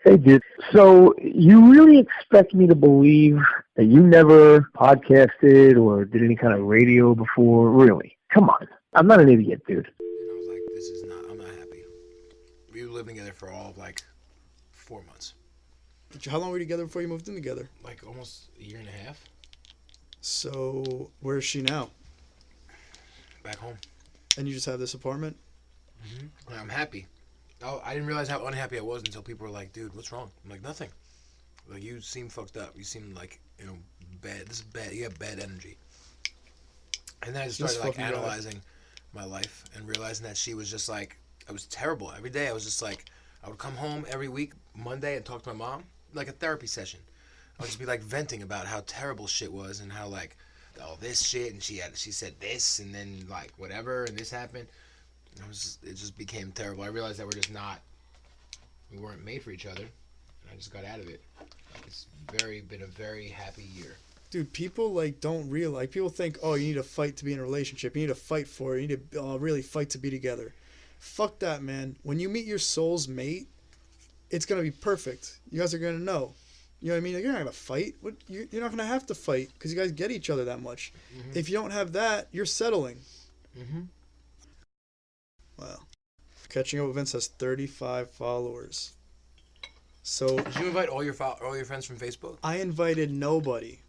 Hey, dude. So you really expect me to believe that you never podcasted or did any kind of radio before? Really? Come on. I'm not an idiot, dude. And I was like, I'm not happy. We were living together for all of 4 months. How long were you together before you moved in together? Almost a year and a half. So, where is she now? Back home. And you just have this apartment? Mm-hmm. And I'm happy. I didn't realize how unhappy I was until people were like, dude, what's wrong? I'm like, nothing. You seem fucked up. You seem bad. This is bad. You have bad energy. And then I just started analyzing my life and realizing that she was just I was terrible. Every day I was just I would come home every week, Monday, and talk to my mom, like a therapy session. I would just be venting about how terrible shit was and how all this shit, and she said this, and then whatever, and this happened. It just became terrible. I realized that we weren't made for each other, and I just got out of it. It's been a very happy year. Dude, people don't realize. People think, oh, you need to fight to be in a relationship. You need to fight for it. You need to really fight to be together. Fuck that, man. When you meet your soul's mate, it's gonna be perfect. You guys are gonna know. You know what I mean? You're not gonna fight. You're not gonna have to fight because you guys get each other that much. Mm-hmm. If you don't have that, you're settling. Mm-hmm. Wow. Catching Up with Vince has 35 followers. So did you invite all your friends from Facebook? I invited nobody.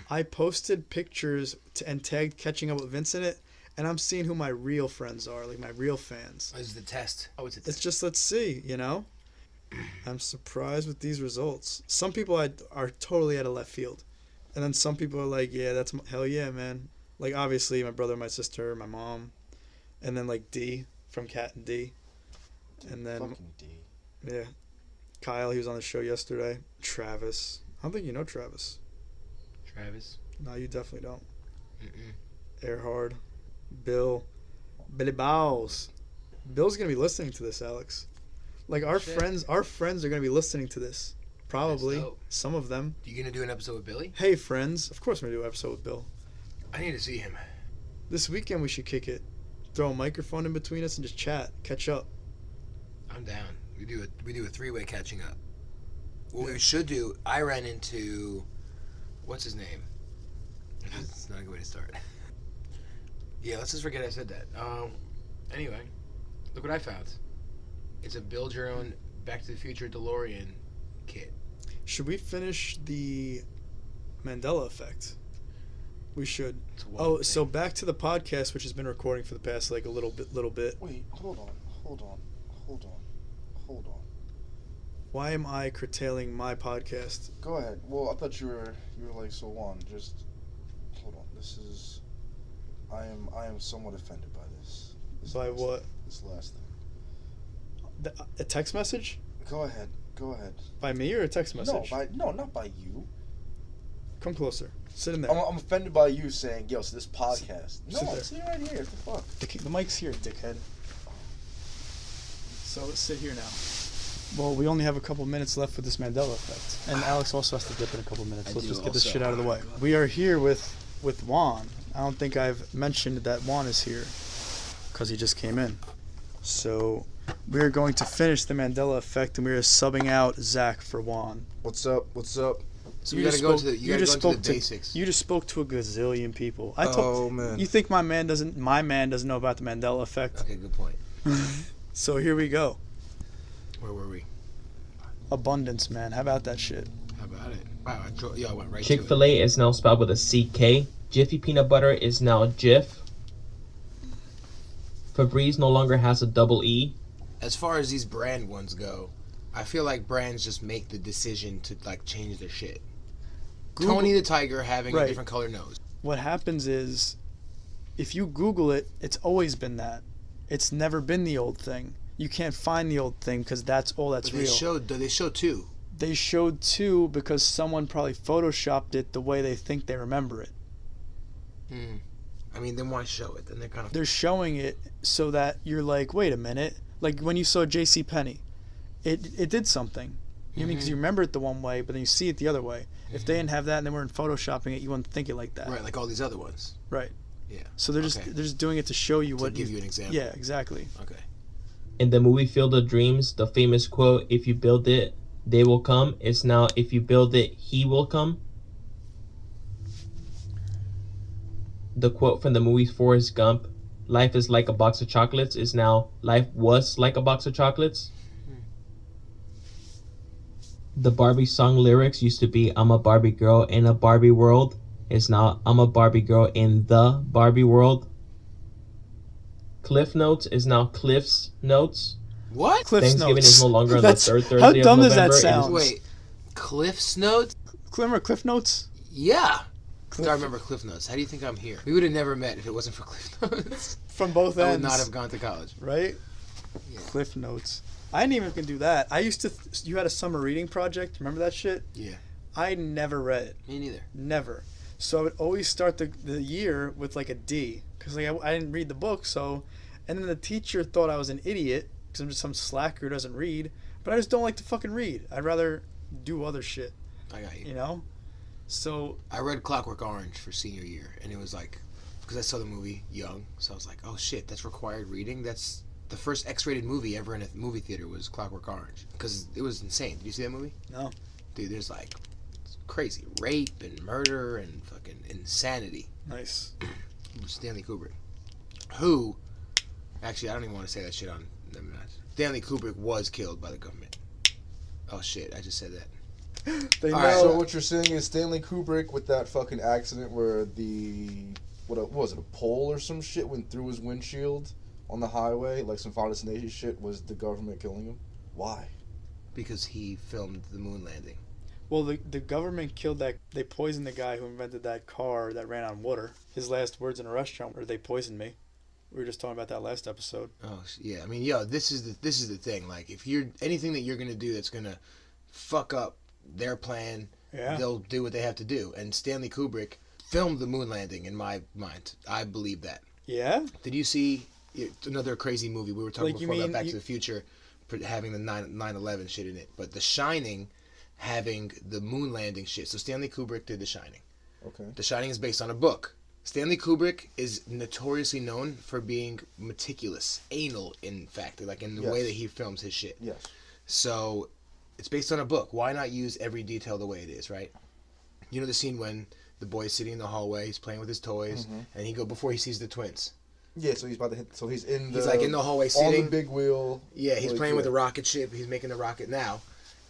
I posted pictures and tagged Catching Up with Vince in it, and I'm seeing who my real friends are, my real fans. This is the test. Oh, it's a test. It's just, let's see, I'm surprised with these results. Some people are totally out of left field. And then some people are like, yeah, that's hell yeah, man. Obviously, my brother, my sister, my mom. And then, D from Cat and D. And then, fucking D. Yeah. Kyle, he was on the show yesterday. Travis. I don't think you know Travis. Travis? No, you definitely don't. Mm-mm. Erhard. Billy Bowles. Bill's going to be listening to this, Alex. Our friends are going to be listening to this. Probably. Some of them. You going to do an episode with Billy? Hey, friends. Of course we're going to do an episode with Bill. I need to see him. This weekend we should kick it. Throw a microphone in between us and just chat. Catch up. I'm down. We do a 3-way catching up. What we should do, I ran into, what's his name? It's not a good way to start. Yeah, let's just forget I said that. Anyway, look what I found. It's a build your own Back to the Future DeLorean kit. Should we finish the Mandela effect? We should. So back to the podcast, which has been recording for the past a little bit. Wait, hold on. Why am I curtailing my podcast? Go ahead. Well, I thought you were so Juan. Just hold on. I am somewhat offended by this. By what? This last thing. A text message? Go ahead. By me or a text message? No, not by you. Come closer. Sit in there. I'm offended by you saying, yo, so this podcast. Sit right here. What the fuck? The mic's here, dickhead. So let's sit here now. Well, we only have a couple minutes left with this Mandela effect. And Alex also has to dip in a couple minutes. Let's just get this shit out of the way. We are here with Juan. I don't think I've mentioned that Juan is here because he just came in. So we're going to finish the Mandela effect, and we're subbing out Zach for Juan. What's up? So you gotta go to the basics. You just spoke to a gazillion people. Man. You think my man doesn't know about the Mandela effect? Okay, good point. So here we go. Where were we? Abundance, man. How about that shit? How about it? Wow, I went right Chick-fil-A is now spelled with a CK. Jiffy Peanut Butter is now Jif. Febreze no longer has a double E. As far as these brand ones go, I feel like brands just make the decision to change their shit. Google, Tony the Tiger having right. a different color nose. What happens is, if you Google it, it's always been that. It's never been the old thing. You can't find the old thing because that's all that's real. They showed two. They showed two because someone probably photoshopped it the way they think they remember it. I mean, then why show it? Then they're showing it so that you're like, wait a minute. Like when you saw JCPenney, it did something. You know, because you remember it the one way, but then you see it the other way. If they didn't have that and they weren't photoshopping it, you wouldn't think it like that. Right, like all these other ones. Right. Yeah. So they're just doing it to show you what. To give you an example. Yeah, exactly. Okay. In the movie Field of Dreams, the famous quote, "If you build it, they will come is now if you build it, he will come. The quote from the movie Forrest Gump, life is like a box of chocolates, is now life was like a box of chocolates. The Barbie song lyrics used to be I'm a Barbie girl in a Barbie world, is now I'm a Barbie girl in the Barbie world. Cliff Notes is now Cliff's Notes. What? Cliff's Thanksgiving Notes. is no longer on the third How Thursday of dumb does November. that It is- sound? Wait, Cliff's Notes? Remember Cliff Notes? Yeah. I remember Cliff Notes. How do you think I'm here? We would have never met if it wasn't for Cliff Notes. From both I ends. would not have gone to college. Right? Yeah. Cliff Notes. I didn't even do that. I used to. You had a summer reading project. Remember that shit? Yeah. I never read it. Me neither. Never. So I would always start the year with like a D because like I didn't read the book. So, and then the teacher thought I was an idiot because I'm just some slacker who doesn't read. But I just don't like to fucking read. I'd rather do other shit. I got you. You know. So I read Clockwork Orange for senior year, and it was like, because I saw the movie young, so I was like, oh shit, that's required reading. That's the first X-rated movie ever in a movie theater was Clockwork Orange, because it was insane. Did you see that movie? No. Dude, there's like crazy rape and murder and fucking insanity. Nice. Stanley Kubrick, who, actually, I don't even want to say that shit on. Stanley Kubrick was killed by the government. Oh shit, I just said that. They know. All right, So what you're saying is Stanley Kubrick with that fucking accident where what was it, a pole or some shit went through his windshield on the highway, like some Final Destination shit, was the government killing him? Why? Because he filmed the moon landing. Well, the government killed that. They poisoned the guy who invented that car that ran on water. His last words in a restaurant were, "They poisoned me." We were just talking about that last episode. Oh yeah, I mean, yo, this is the thing. Like, if you're anything that you're gonna do that's gonna fuck up their plan, Yeah. they'll do what they have to do. And Stanley Kubrick filmed the moon landing. In my mind, I believe that. Yeah. Did you see another crazy movie? We were talking Like, you before about mean Back to the Future, having the 9/11 shit in it, but The Shining having the moon landing shit. So Stanley Kubrick did The Shining. Okay. The Shining is based on a book. Stanley Kubrick is notoriously known for being meticulous, anal, in fact, like in the Yes. way that he films his shit. Yes. So it's based on a book. Why not use every detail the way it is, right? You know the scene when the boy's sitting in the hallway, he's playing with his toys, and before he sees the twins. Yeah, so he's about to hit. So he's in the. He's like in the hallway on sitting. the big wheel. Yeah, he's like, playing with a rocket ship. He's making the rocket now.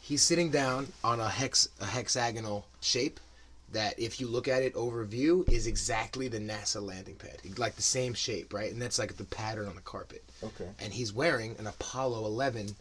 He's sitting down on a hexagonal shape that, if you look at it overview, is exactly the NASA landing pad. Like the same shape, right? And that's like the pattern on the carpet. Okay. And he's wearing an Apollo 11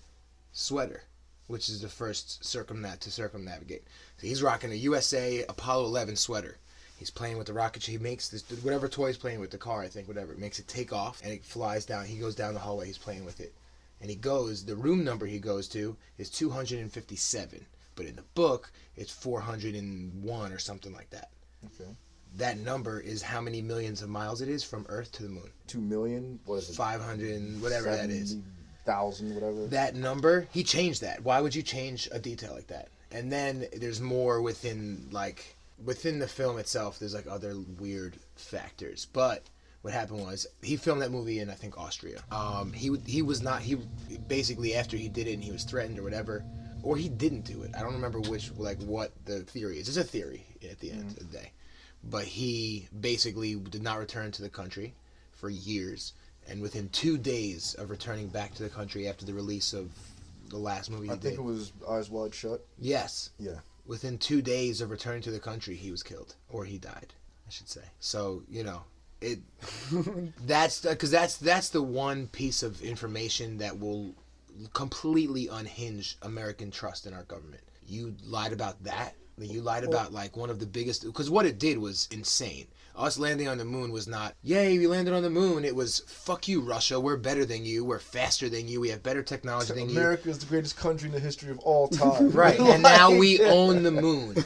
sweater, which is the first circumnavigate. So he's rocking a USA Apollo 11 sweater. He's playing with the rocket ship. He makes this, whatever toy he's playing with, the car, I think, whatever. It makes it take off, and it flies down. He goes down the hallway. He's playing with it. And the room number he goes to is 257. But in the book, it's 401 or something like that. Okay. That number is how many millions of miles it is from Earth to the moon. 2 million. What is it? 500 and whatever that is. 70,000, whatever. That number, he changed that. Why would you change a detail like that? And then there's more within the film itself. There's like other weird factors. But what happened was he filmed that movie in, I think, Austria. He basically, after he did it and he was threatened or whatever, or he didn't do it. I don't remember what the theory is. It's a theory at the end of the day. But he basically did not return to the country for years. And within 2 days of returning back to the country after the release of the last movie he I did. think it was Eyes Wide Shut. Yes. Yeah. Within 2 days of returning to the country, he was killed. Or he died, I should say. So, that's the one piece of information that will completely unhinge American trust in our government. You lied about that. You lied about one of the biggest, because what it did was insane. Us landing on the moon was not, yay, we landed on the moon. It was, fuck you, Russia. We're better than you. We're faster than you. We have better technology than you. America is the greatest country in the history of all time. Right, and now we own the moon.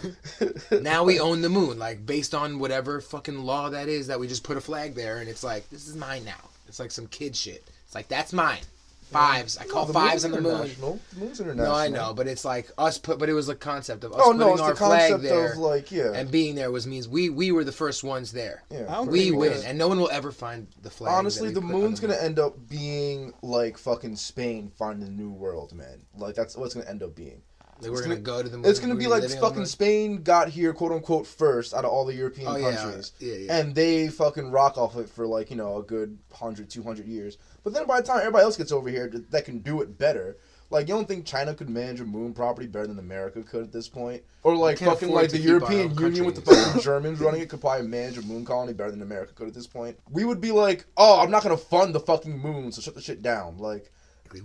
Now we own the moon, based on whatever fucking law that is, that we just put a flag there, and it's like, this is mine now. It's like some kid shit. It's like, that's mine. Fives. I call fives on the moon. The moon's international. No, I know, but it's like us but it was the concept of us Oh putting no, it's our the flag concept there of and being there means we were the first ones there. Yeah. I don't We think win, because- and no one will ever find the flag. Honestly, that the we put on moon's the gonna moon. end up being like fucking Spain finding the new world, man. Like that's what it's gonna end up being. Like we're gonna go to the moon. It's gonna be like fucking Spain got here, quote unquote, first out of all the European countries. Yeah. And they fucking rock off it for like, a good 100, 200 years. But then by the time everybody else gets over here that can do it better, like, you don't think China could manage a moon property better than America could at this point? Or like fucking like the European Union with the fucking Germans running it could probably manage a moon colony better than America could at this point. We would be like, oh, I'm not gonna fund the fucking moon, so shut the shit down. Like,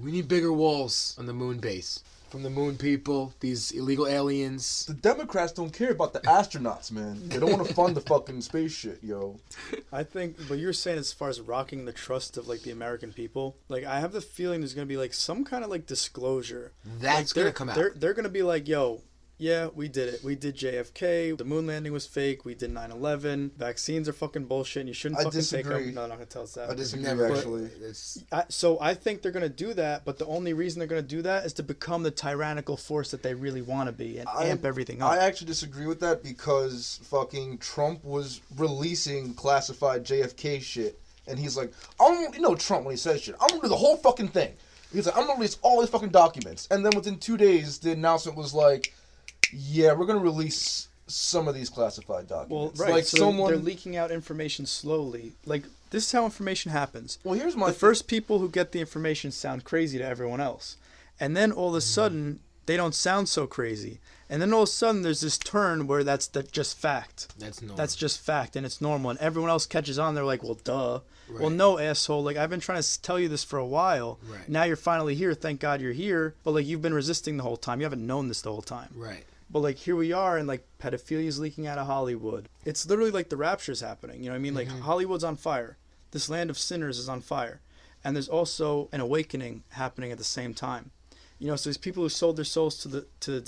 we need bigger walls on the moon base. From the moon people, these illegal aliens. The Democrats don't care about the astronauts, man. They don't want to fund the fucking space shit, yo. I think what you're saying as far as rocking the trust of, like, the American people, like, I have the feeling there's going to be, like, some kind of, like, disclosure. That's like, going to come out. They're going to be like, yo, yeah, we did it. We did JFK. The moon landing was fake. We did 9/11. Vaccines are fucking bullshit, and you shouldn't fucking take them. No, I'm not going to tell us that. I disagree, actually. So I think they're going to do that, but the only reason they're going to do that is to become the tyrannical force that they really want to be and amp everything up. I actually disagree with that because fucking Trump was releasing classified JFK shit, and he's like, Trump, when he says shit, I'm going to do the whole fucking thing. He's like, I'm going to release all these fucking documents. And then within 2 days, the announcement was like, yeah, we're going to release some of these classified documents. Well, right. Like so they're leaking out information slowly. Like, this is how information happens. Well, here's my... The first people who get the information sound crazy to everyone else. And then all of a sudden, they don't sound so crazy. And then all of a sudden, there's this turn where that's just fact. That's normal. That's just fact, and it's normal. And everyone else catches on. They're like, well, duh. Right. Well, no, asshole. Like, I've been trying to tell you this for a while. Right. Now you're finally here. Thank God you're here. But, like, you've been resisting the whole time. You haven't known this the whole time. Right. But, like, here we are, and, like, pedophilia is leaking out of Hollywood. It's literally like the rapture's happening. You know what I mean? Like, Hollywood's on fire. This land of sinners is on fire. And there's also an awakening happening at the same time. You know, so these people who sold their souls to the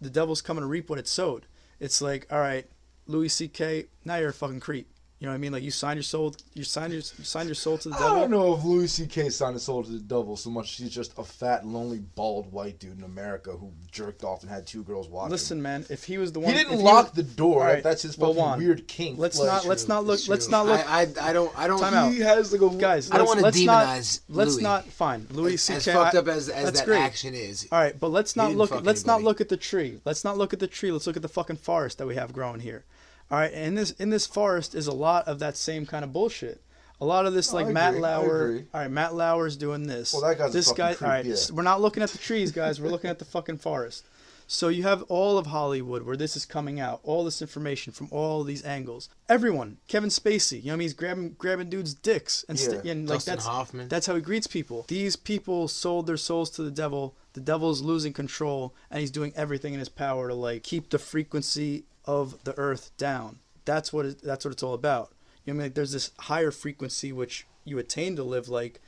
devil's coming to reap what it sowed. It's like, all right, Louis C.K., now you're a fucking creep. You know what I mean? Like, you signed your soul to the devil. I don't know if Louis C.K. signed his soul to the devil so much. He's just a fat, lonely, bald white dude in America who jerked off and had 2 girls watching. Listen, man, if he was the one, he didn't lock the door. Right, that's his fucking Juan, weird kink. Let's not look. I don't. Time out. He has like a Guys, I don't want to demonize Louis. Let's not. Fine, Louis C.K. As fucked up as that great. action is. All right, but let's not look. Let's not anybody. look at the tree. Let's not look at the tree. Let's look at the fucking forest that we have growing here. All right, and in this forest is a lot of that same kind of bullshit. A lot of this, like, Matt Lauer. All right, Matt Lauer's doing this. Well, that guy's this a fucking guy. creep, All right, yeah. we're not looking at the trees, guys. We're looking at the fucking forest. So you have all of Hollywood where this is coming out, all this information from all these angles. Everyone, Kevin Spacey, you know what I mean? He's grabbing dudes' dicks and like Dustin Hoffman. That's how he greets people. These people sold their souls to the devil. The devil's losing control, and he's doing everything in his power to, like, keep the frequency of the earth down. That's what it's all about. You know what I mean? Like, there's this higher frequency which you attain to live like,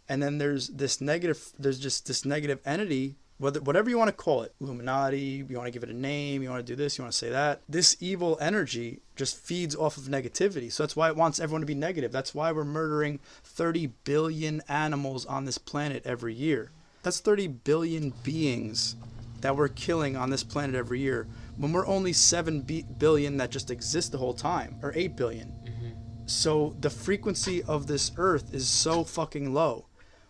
and then there's just this negative entity, whatever you want to call it, Illuminati, you want to give it a name, you want to do this, you want to say that. This evil energy just feeds off of negativity. So that's why it wants everyone to be negative. That's why we're murdering 30 billion animals on this planet every year. That's 30 billion beings that we're killing on this planet every year, when we're only 7 billion that just exist the whole time, or 8 billion. So the frequency of this earth is so fucking low.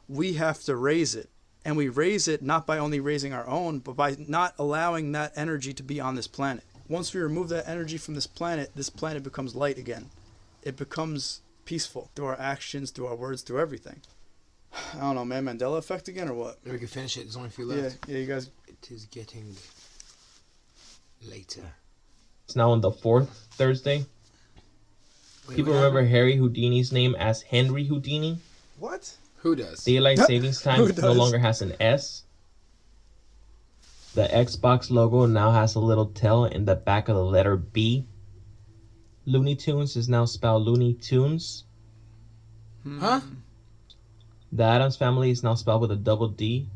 We have to raise it. And we raise it not by only raising our own, but by not allowing that energy to be on this planet. Once we remove that energy from this planet becomes light again. It becomes peaceful through our actions, through our words, through everything. I don't know, man. Mandela effect again or what? Maybe we can finish it. There's only a few left. Yeah, you guys. It is getting later. It's now on the 4th Thursday. People remember Harry Houdini's name as Henry Houdini. What? Who does? Daylight savings time no longer has an S. The Xbox logo now has a little tail in the back of the letter B. Looney Tunes is now spelled Looney Tunes. Huh? The Addams Family is now spelled with a double D.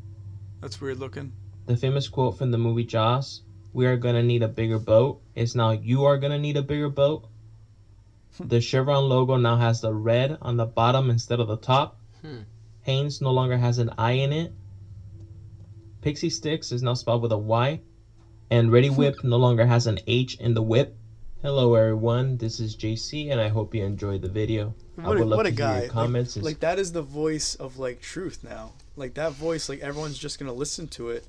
That's weird looking. The famous quote from the movie Jaws, "We are gonna need a bigger boat," is now "You are gonna need a bigger boat." The Chevron logo now has the red on the bottom instead of the top. Hanes no longer has an I in it. Pixie Sticks is now spelled with a Y. And Ready Whip no longer has an H in the whip. Hello everyone, this is JC and I hope you enjoyed the video. I would love to hear your comments. Like that is the voice of, like, truth now. Like that voice, like everyone's just gonna listen to it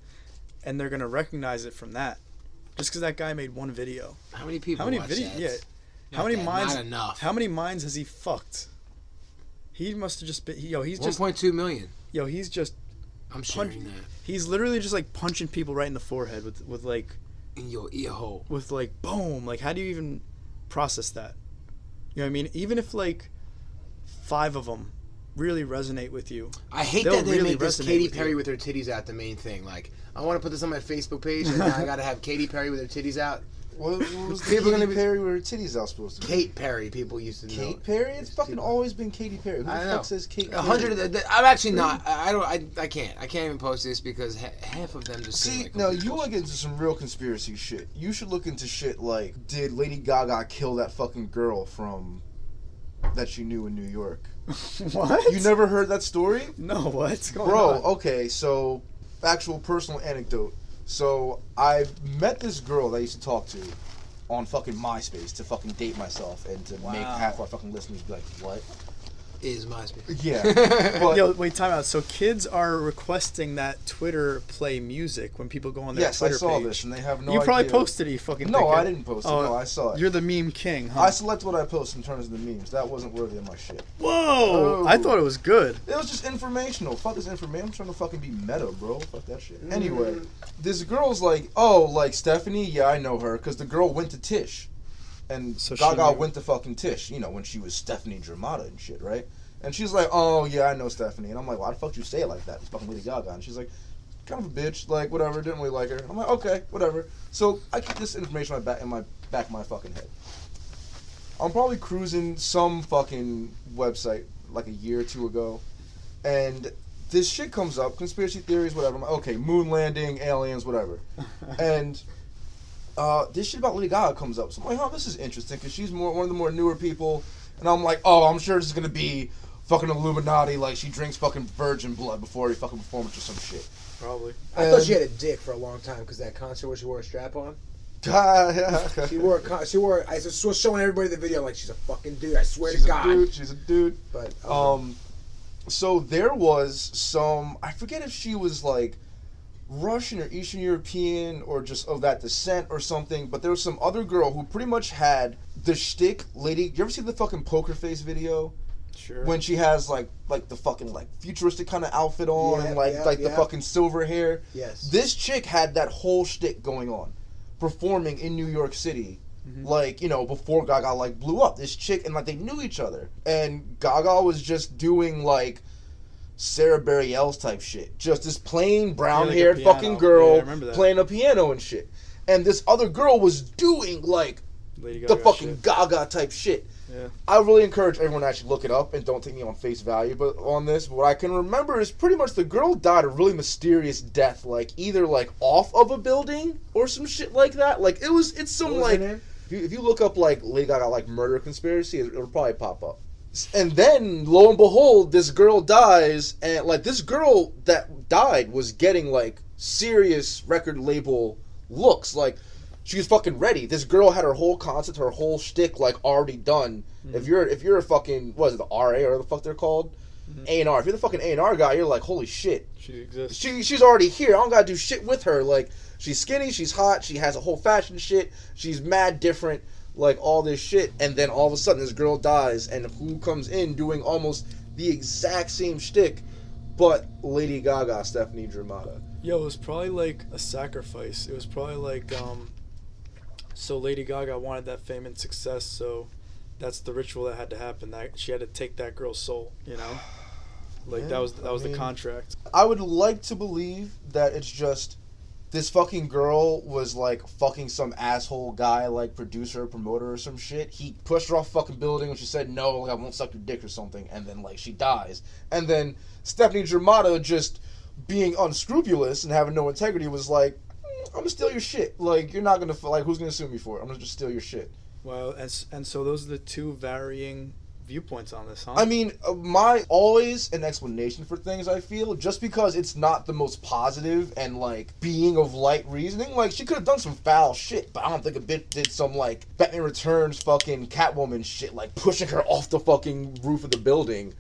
and they're gonna recognize it from that, just because that guy made one video. How many people? How many watch videos? that? Yeah. Not How many that, minds? Not enough. How many minds has he fucked? He must have just been. He's just. 1.2 million. He's just. I'm sharing that. He's literally just like punching people right in the forehead with like. In your ear hole. With like boom, like how do you even process that? You know what I mean? Even if like 5 of them really resonate with you. I hate they'll that they really make this resonate Katy with Perry you. with her titties out the main thing. Like, I want to put this on my Facebook page, and now I gotta have Katy Perry with her titties out. What was the People Katy gonna be- Perry where her titties out supposed to be? Kate Perry, people used to know. Kate Perry? It's fucking always been Katy Perry. Who the I know. fuck says Kate Perry? 100. I'm actually not. I can't. I can't even post this because half of them just seem See, like now complete you look bullshit. into some real conspiracy shit. You should look into shit like, did Lady Gaga kill that fucking girl from that she knew in New York? What? You never heard that story? No, what's going Bro, on? okay, so actual personal anecdote. So I met this girl that I used to talk to on fucking MySpace to fucking date myself and to make Wow. half our fucking listeners be like, what? Is MySpace. Yeah. But Yo, wait, time out. So kids are requesting that Twitter play music when people go on their yes, I Twitter saw page. this and they have no You probably idea. posted it, you fucking No, dickhead. I didn't post it. No, I saw it. You're the meme king, huh? I select what I post in terms of the memes. That wasn't worthy of my shit. Whoa! Oh. I thought it was good. It was just informational. Fuck this information. I'm trying to fucking be meta, bro. Fuck that shit. Anyway, this girl's like, oh, like Stephanie? Yeah, I know her. Because the girl went to Tish. And So she Gaga knew. went to fucking Tish, you know, when she was Stephanie Dramata and shit, right? And she's like, oh, yeah, I know Stephanie. And I'm like, why the fuck did you say it like that? It's fucking Lady Gaga. And she's like, kind of a bitch. Like, whatever. Didn't really like her. I'm like, okay, whatever. So I keep this information in my back of my fucking head. I'm probably cruising some fucking website like a year or two ago. And this shit comes up, conspiracy theories, whatever. I'm like, okay, moon landing, aliens, whatever. And this shit about Lady Gaga comes up. So I'm like, oh, this is interesting because she's one of the more newer people. And I'm like, oh, I'm sure this is going to be fucking Illuminati, like she drinks fucking virgin blood before a fucking performance or some shit. Probably. I thought she had a dick for a long time because that concert where she wore a strap on. She wore I was showing everybody the video like she's a fucking dude. I swear She's to a God. dude. She's a dude. But So there was some, I forget if she was like Russian or Eastern European or just of that descent or something, but there was some other girl who pretty much had the shtick lady. You ever see the fucking Poker Face video? Sure. When she has like the fucking like futuristic kind of outfit on Yeah, and like the yeah. fucking silver hair. Yes. This chick had that whole shtick going on, performing in New York City. Like, you know, before Gaga like blew up. This chick and like they knew each other. And Gaga was just doing like Sarah Bareilles type shit. Just this plain brown haired like a piano. fucking girl Yeah, I remember that. playing a piano and shit. And this other girl was doing like Lady the Gaga fucking shit. Gaga type shit. Yeah. I really encourage everyone to actually look it up and don't take me on face value, but on this, what I can remember is pretty much the girl died a really mysterious death, like either like off of a building or some shit like that. Like it's some What was like her name? if you look up like Lady Gaga like murder conspiracy, it'll probably pop up. And then lo and behold, this girl dies, and like this girl that died was getting like serious record label looks. Like she was fucking ready. This girl had her whole concept, her whole shtick like already done. If you're a fucking what is it, the RA or whatever the fuck they're called, A&R. If you're the fucking A&R guy, you're like, holy shit. She exists. She's already here. I don't gotta do shit with her. Like she's skinny, she's hot, she has a whole fashion shit. She's mad different, like all this shit. And then all of a sudden, this girl dies, and who comes in doing almost the exact same shtick, but Lady Gaga, Stephanie Dramata. Yo, it was probably like a sacrifice. It was probably like, so Lady Gaga wanted that fame and success, so that's the ritual that had to happen. That she had to take that girl's soul, you know? Like Yeah, that was I the mean- contract. I would like to believe that it's just this fucking girl was like fucking some asshole guy, like producer, promoter, or some shit. He pushed her off a fucking building and she said no, like I won't suck your dick or something, and then like she dies. And then Stephanie Dramata, just being unscrupulous and having no integrity, was like, I'm gonna steal your shit. Like you're not gonna like who's gonna sue me for it? I'm gonna just steal your shit. Well, and so those are the two varying viewpoints on this, huh? I mean, my always an explanation for things, I feel, just because it's not the most positive and, like, being of light reasoning. Like, she could have done some foul shit, but I don't think a bitch did some, like, Batman Returns fucking Catwoman shit, like, pushing her off the fucking roof of the building.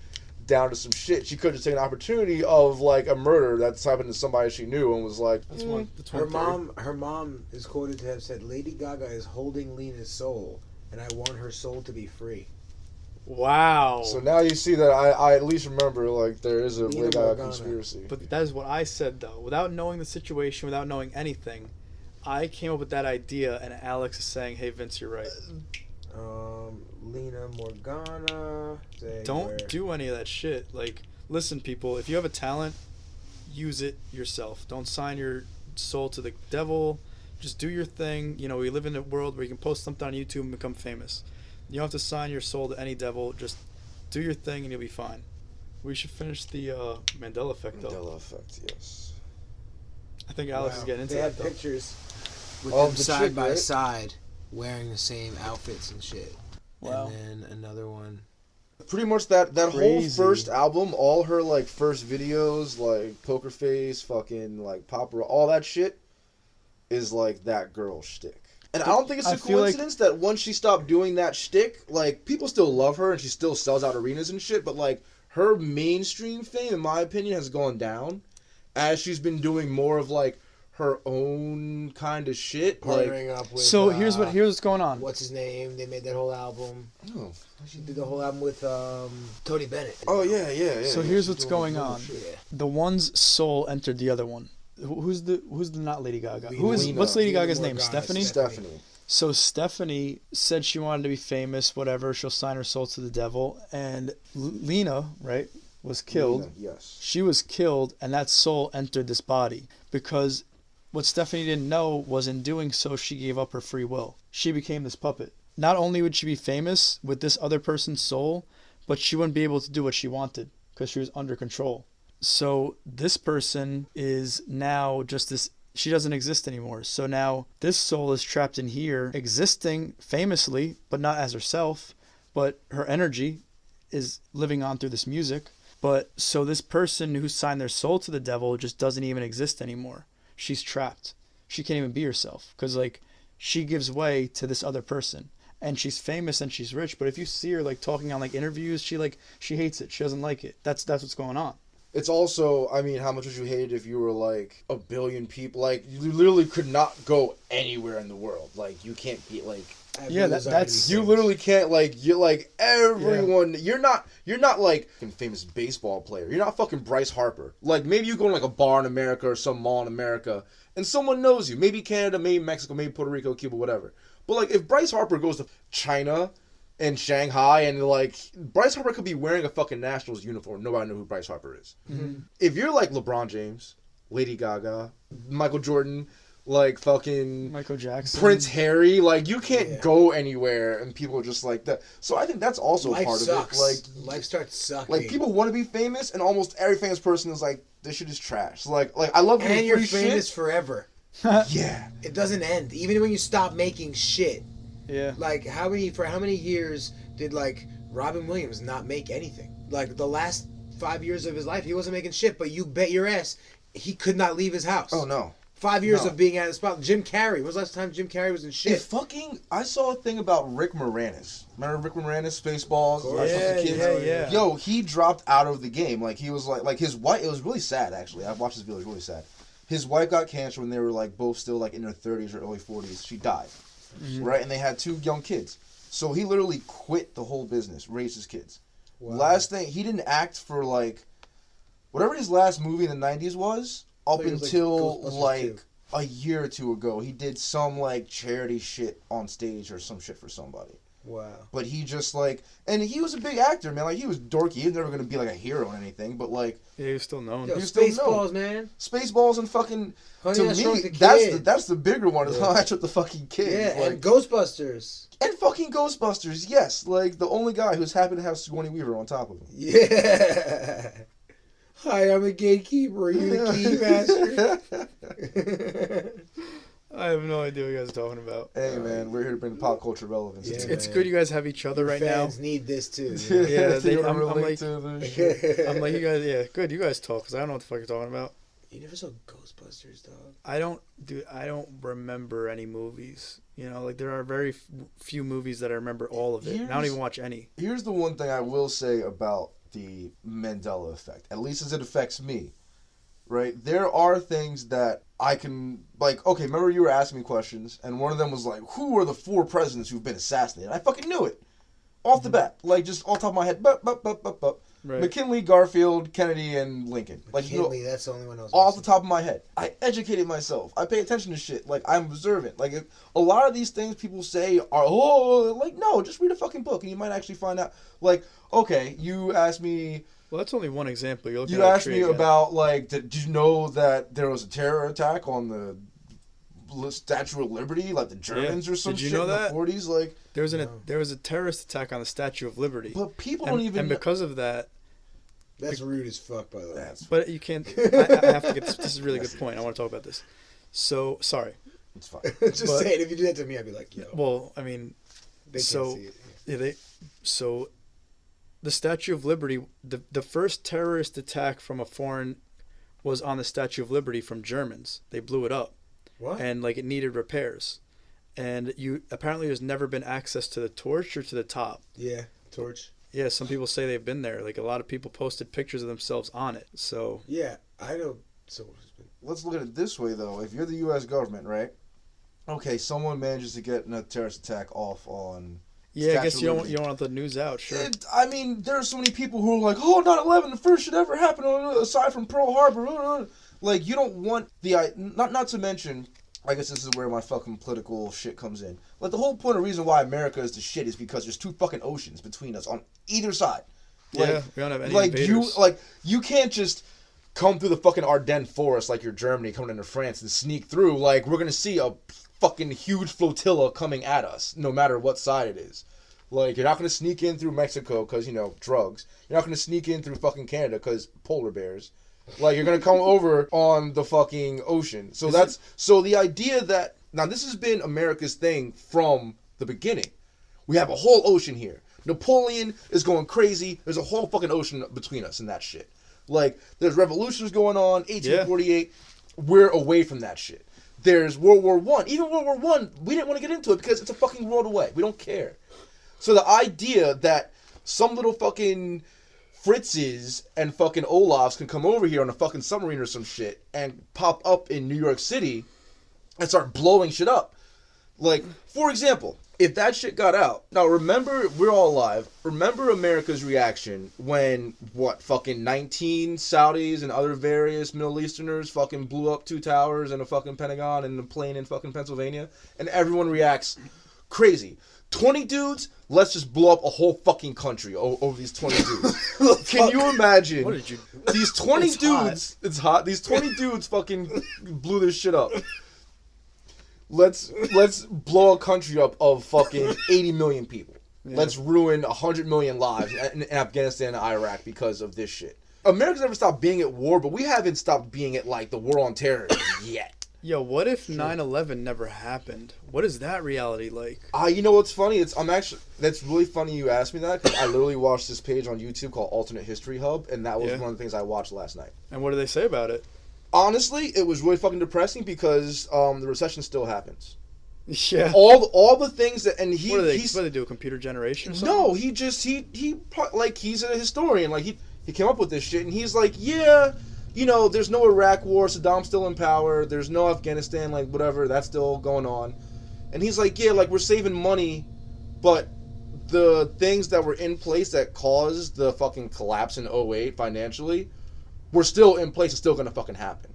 down to some shit. She could have just taken an opportunity of like a murder that's happened to somebody she knew and was like, That's one. Her mom is quoted to have said, "Lady Gaga is holding Lena's soul, and I want her soul to be free." Wow. So now you see that I at least remember like there is a Lady Gaga Morgana. conspiracy. But that is what I said though. Without knowing the situation, without knowing anything, I came up with that idea, and Alex is saying, "Hey Vince, you're right. Lena Morgana. Don't do any of that shit. Like, listen, people, if you have a talent, use it yourself. Don't sign your soul to the devil. Just do your thing. You know, we live in a world where you can post something on YouTube and become famous. You don't have to sign your soul to any devil. Just do your thing and you'll be fine." We should finish the Mandela effect, though. Mandela effect, yes. I think Alex is getting into they that, had though. pictures with Of them the side chick, by right? side, wearing the same outfits and shit. Wow. And then another one. Pretty much that whole Crazy. first album, all her like first videos, like Poker Face, fucking like Pop Rock, all that shit is like that girl shtick. And I don't think it's I a feel like- coincidence that once she stopped doing that shtick, like people still love her and she still sells out arenas and shit, but like her mainstream fame, in my opinion, has gone down as she's been doing more of like her own kind of shit. Like, Partnering up with. So here's what's going on. What's his name? They made that whole album. oh, She did the whole album with Tony Bennett. oh yeah. So here's what's going on. Yeah. The one's soul entered the other one. Who's the not Lady Gaga? Lena. What's Lady Lena Gaga's name? Morgana. Stephanie? Stephanie. So Stephanie said she wanted to be famous, whatever. She'll sign her soul to the devil. And Lena, right, was killed. Lena, yes. She was killed, and that soul entered this body. Because what Stephanie didn't know was in doing so, she gave up her free will. She became this puppet. Not only would she be famous with this other person's soul, but she wouldn't be able to do what she wanted because she was under control. So this person is now just this, she doesn't exist anymore. So now this soul is trapped in here, existing famously, but not as herself, but her energy is living on through this music. But so this person who signed their soul to the devil just doesn't even exist anymore. She's trapped. She can't even be herself because like she gives way to this other person. And she's famous and she's rich, but if you see her like talking on like interviews, she hates it. She doesn't like it. That's what's going on. It's also, I mean, how much would you hate it if you were like a billion people? Like, you literally could not go anywhere in the world. Like, you can't be like, Yeah, that's you literally can't like, you're like everyone. You're not like a famous baseball player. You're not fucking Bryce Harper. Like, maybe you go to like a bar in America or some mall in America and someone knows you. Maybe Canada, maybe Mexico, maybe Puerto Rico, Cuba, whatever. But like, if Bryce Harper goes to China and Shanghai and like, Bryce Harper could be wearing a fucking Nationals uniform. Nobody know who Bryce Harper is. Mm-hmm. If you're like LeBron James, Lady Gaga, Michael Jordan, like fucking Michael Jackson, Prince Harry, like you can't go anywhere and people are just like that. So I think that's also Life part sucks. of it. Like Life starts sucking. like people want to be famous and almost every famous person is like, this shit is trash. Like I love and free you're shit. famous forever. Yeah. It doesn't end. Even when you stop making shit. Yeah. Like how many years did like Robin Williams not make anything? Like the last 5 years of his life, he wasn't making shit. But you bet your ass, he could not leave his house. Oh no. 5 years No. of being at the spot. Jim Carrey. When was the last time Jim Carrey was in shit? I saw a thing about Rick Moranis. Remember Rick Moranis, Spaceballs? Yeah. Yo, he dropped out of the game. Like he was like his wife. It was really sad actually. I've watched this video. It was really sad. His wife got cancer when they were like both still like in their 30s or early 40s. She died, right? And they had 2 young kids. So he literally quit the whole business, raised his kids. Wow. Last thing, he didn't act for like whatever his last movie in the 90s was up thought it was, like, until Ghostbusters like 2. a year or 2 ago. He did some like charity shit on stage or some shit for somebody. Wow. But he just like, and he was a big actor, man. Like he was dorky. He was never gonna be like a hero or anything. But like Yeah, he was still known. Yo, You still Spaceballs, know. man. Spaceballs and fucking Honey, to I Shrunk me, the that's Kid. that's the bigger one. Is How I Shrunk the Fucking Kid. Yeah, Like, and Ghostbusters. and fucking Ghostbusters. Yes, like the only guy who's happy to have Sigourney Weaver on top of him. Yeah. Hi, I'm a gatekeeper. Are you the key master? I have no idea what you guys are talking about. Hey man, we're here to bring pop culture relevance. Yeah, It's man. good you guys have each other right now. Fans need this too. Yeah, They don't I'm relate like- to the shit. I'm like, you guys, yeah, good. You guys talk because I don't know what the fuck you're talking about. You never saw Ghostbusters, dog. I don't remember any movies. You know, like there are very few movies that I remember all of it. And I don't even watch any. Here's the one thing I will say about the Mandela effect, at least as it affects me, right? There are things that I can, like, okay, remember you were asking me questions, and one of them was like, who are the 4 presidents who've been assassinated? I fucking knew it. Off the bat. Like, just off the top of my head. Right. McKinley, Garfield, Kennedy, and Lincoln. Like, McKinley, that's the only one I was off the top of my head. I educated myself. I pay attention to shit. Like, I'm observant. Like, a lot of these things people say are, like, no, just read a fucking book, and you might actually find out. Like, okay, you asked me... Well, that's only one example. You asked me about, like, did you know that there was a terror attack on the Statue of Liberty, like the Germans or some shit in the 40s? Like, there was a terrorist attack on the Statue of Liberty. But people don't even... And because of that... That's rude as fuck, by the way. But you can't... I have to get this. This is a really good point. I want to talk about this. So, sorry. It's fine. Just saying, if you did that to me, I'd be like, yo. Well, I mean... They can't see it. Yeah, so, the Statue of Liberty, the first terrorist attack from a foreign was on the Statue of Liberty from Germans. They blew it up. What? And, like, it needed repairs. And apparently there's never been access to the torch or to the top. Yeah, torch. Yeah, some people say they've been there. Like, a lot of people posted pictures of themselves on it. So yeah, I know. So let's look at it this way, though. If you're the U.S. government, right? Okay, someone manages to get a terrorist attack off on. Yeah, I guess you don't want the news out. Sure. I mean, there are so many people who are like, "Oh, 9/11, the first shit ever happened aside from Pearl Harbor." Like, you don't want the not to mention. I guess this is where my fucking political shit comes in. Like, the whole point of reason why America is the shit is because there's 2 fucking oceans between us on either side. Like, yeah, we don't have any invaders. You can't just come through the fucking Ardennes forest like you're Germany coming into France and sneak through. Like, we're gonna see a fucking huge flotilla coming at us, no matter what side it is. Like, you're not gonna sneak in through Mexico because, you know, drugs. You're not gonna sneak in through fucking Canada because polar bears. Like, you're gonna come over on the fucking ocean. So so the idea that now this has been America's thing from the beginning. We have a whole ocean here. Napoleon is going crazy. There's a whole fucking ocean between us and that shit. Like, there's revolutions going on. 1848. Yeah. We're away from that shit. There's World War I. Even World War I, we didn't want to get into it because it's a fucking world away. We don't care. So the idea that some little fucking Fritzes and fucking Olafs can come over here on a fucking submarine or some shit and pop up in New York City and start blowing shit up. Like, for example, if that shit got out, now remember, we're all alive, remember America's reaction when, fucking 19 Saudis and other various Middle Easterners fucking blew up 2 towers and a fucking Pentagon and a plane in fucking Pennsylvania, and everyone reacts crazy. 20 dudes, let's just blow up a whole fucking country over these 20 dudes. Can you imagine? What did you... These 20 dudes... Hot. It's hot. These 20 dudes fucking blew this shit up. Let's blow a country up of fucking 80 million people. Yeah. Let's ruin 100 million lives in Afghanistan and Iraq because of this shit. America's never stopped being at war, but we haven't stopped being at, like, the war on terror yet. Yo, what if 9/11 never happened? What is that reality like? You know what's funny? That's really funny you asked me that, because I literally watched this page on YouTube called Alternate History Hub, and that was one of the things I watched last night. And what do they say about it? Honestly, it was really fucking depressing because the recession still happens. Yeah. All the things that, and what do they do? A computer generation or something? No, he's a historian. Like, he came up with this shit, and he's like, yeah. You know, there's no Iraq war, Saddam's still in power, there's no Afghanistan, like, whatever, that's still going on. And he's like, yeah, like, we're saving money, but the things that were in place that caused the fucking collapse in 2008 financially were still in place, it's still gonna fucking happen.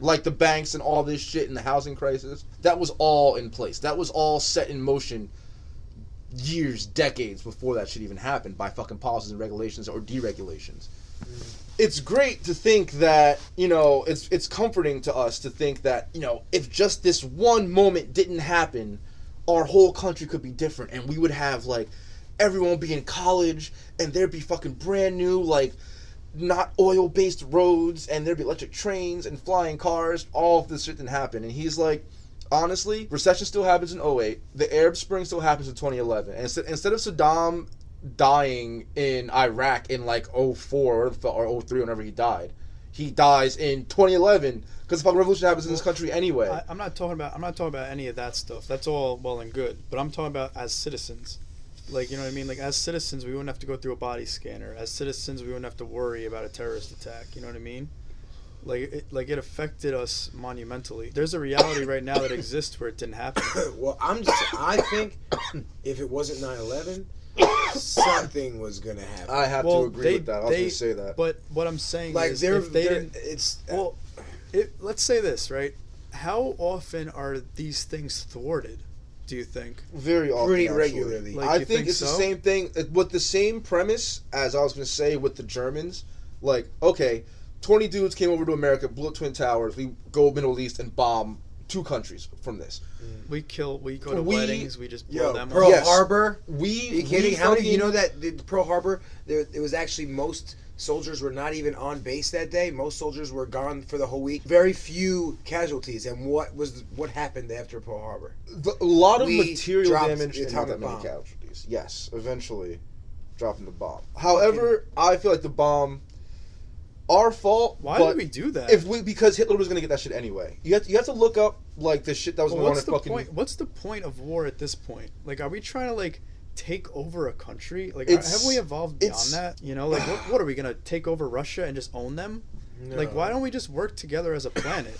Like, the banks and all this shit and the housing crisis, that was all in place. That was all set in motion years, decades before that shit even happened by fucking policies and regulations or deregulations. It's great to think that, you know, it's comforting to us to think that, you know, if just this one moment didn't happen, our whole country could be different, and we would have, like, everyone be in college, and there'd be fucking brand new, like, not oil-based roads, and there'd be electric trains and flying cars. All of this shit didn't happen. And he's like, honestly, recession still happens in 2008. The Arab Spring still happens in 2011. And instead of Saddam dying in Iraq in like 2004 or 2003, whenever he dies in 2011 because the fucking revolution happens in this country anyway. I'm not talking about any of that stuff. That's all well and good. But I'm talking about as citizens. Like, you know what I mean? Like, as citizens, we wouldn't have to go through a body scanner. As citizens, we wouldn't have to worry about a terrorist attack. You know what I mean? Like it affected us monumentally. There's a reality right now that exists where it didn't happen. Well, I think if it wasn't 9/11, something was gonna happen. I have to agree with that. I was going to say that. But what I'm saying Like is, if they didn't, it's let's say this, right? How often are these things thwarted? Do you think? Very often, pretty actually. regularly. Like, I you think think it's so? the same thing with the same premise as I was going to say with the Germans. Like, okay, 20 dudes came over to America, blew up Twin Towers. We go Middle East and bomb 2 countries from this. We go to weddings, we just blow them Pearl up. Harbor. Are We you kidding? How many? fucking- You know that the Pearl Harbor? It was actually most soldiers were not even on base that day. Most soldiers were gone for the whole week. Very few casualties. And what happened after Pearl Harbor? A lot of We material dropped damage the and not that atomic many bomb. casualties. Yes, eventually dropping the bomb. However, I feel like the bomb, our fault. Why but did we do that? because Hitler was gonna get that shit anyway. You have to look up like the shit that was Well, going on what's in the fucking. point? What's the point of war at this point? Like, are we trying to like take over a country? Like, It's- have we evolved beyond it's- that? You know, like what are we gonna take over Russia and just own them? Like, why don't we just work together as a planet?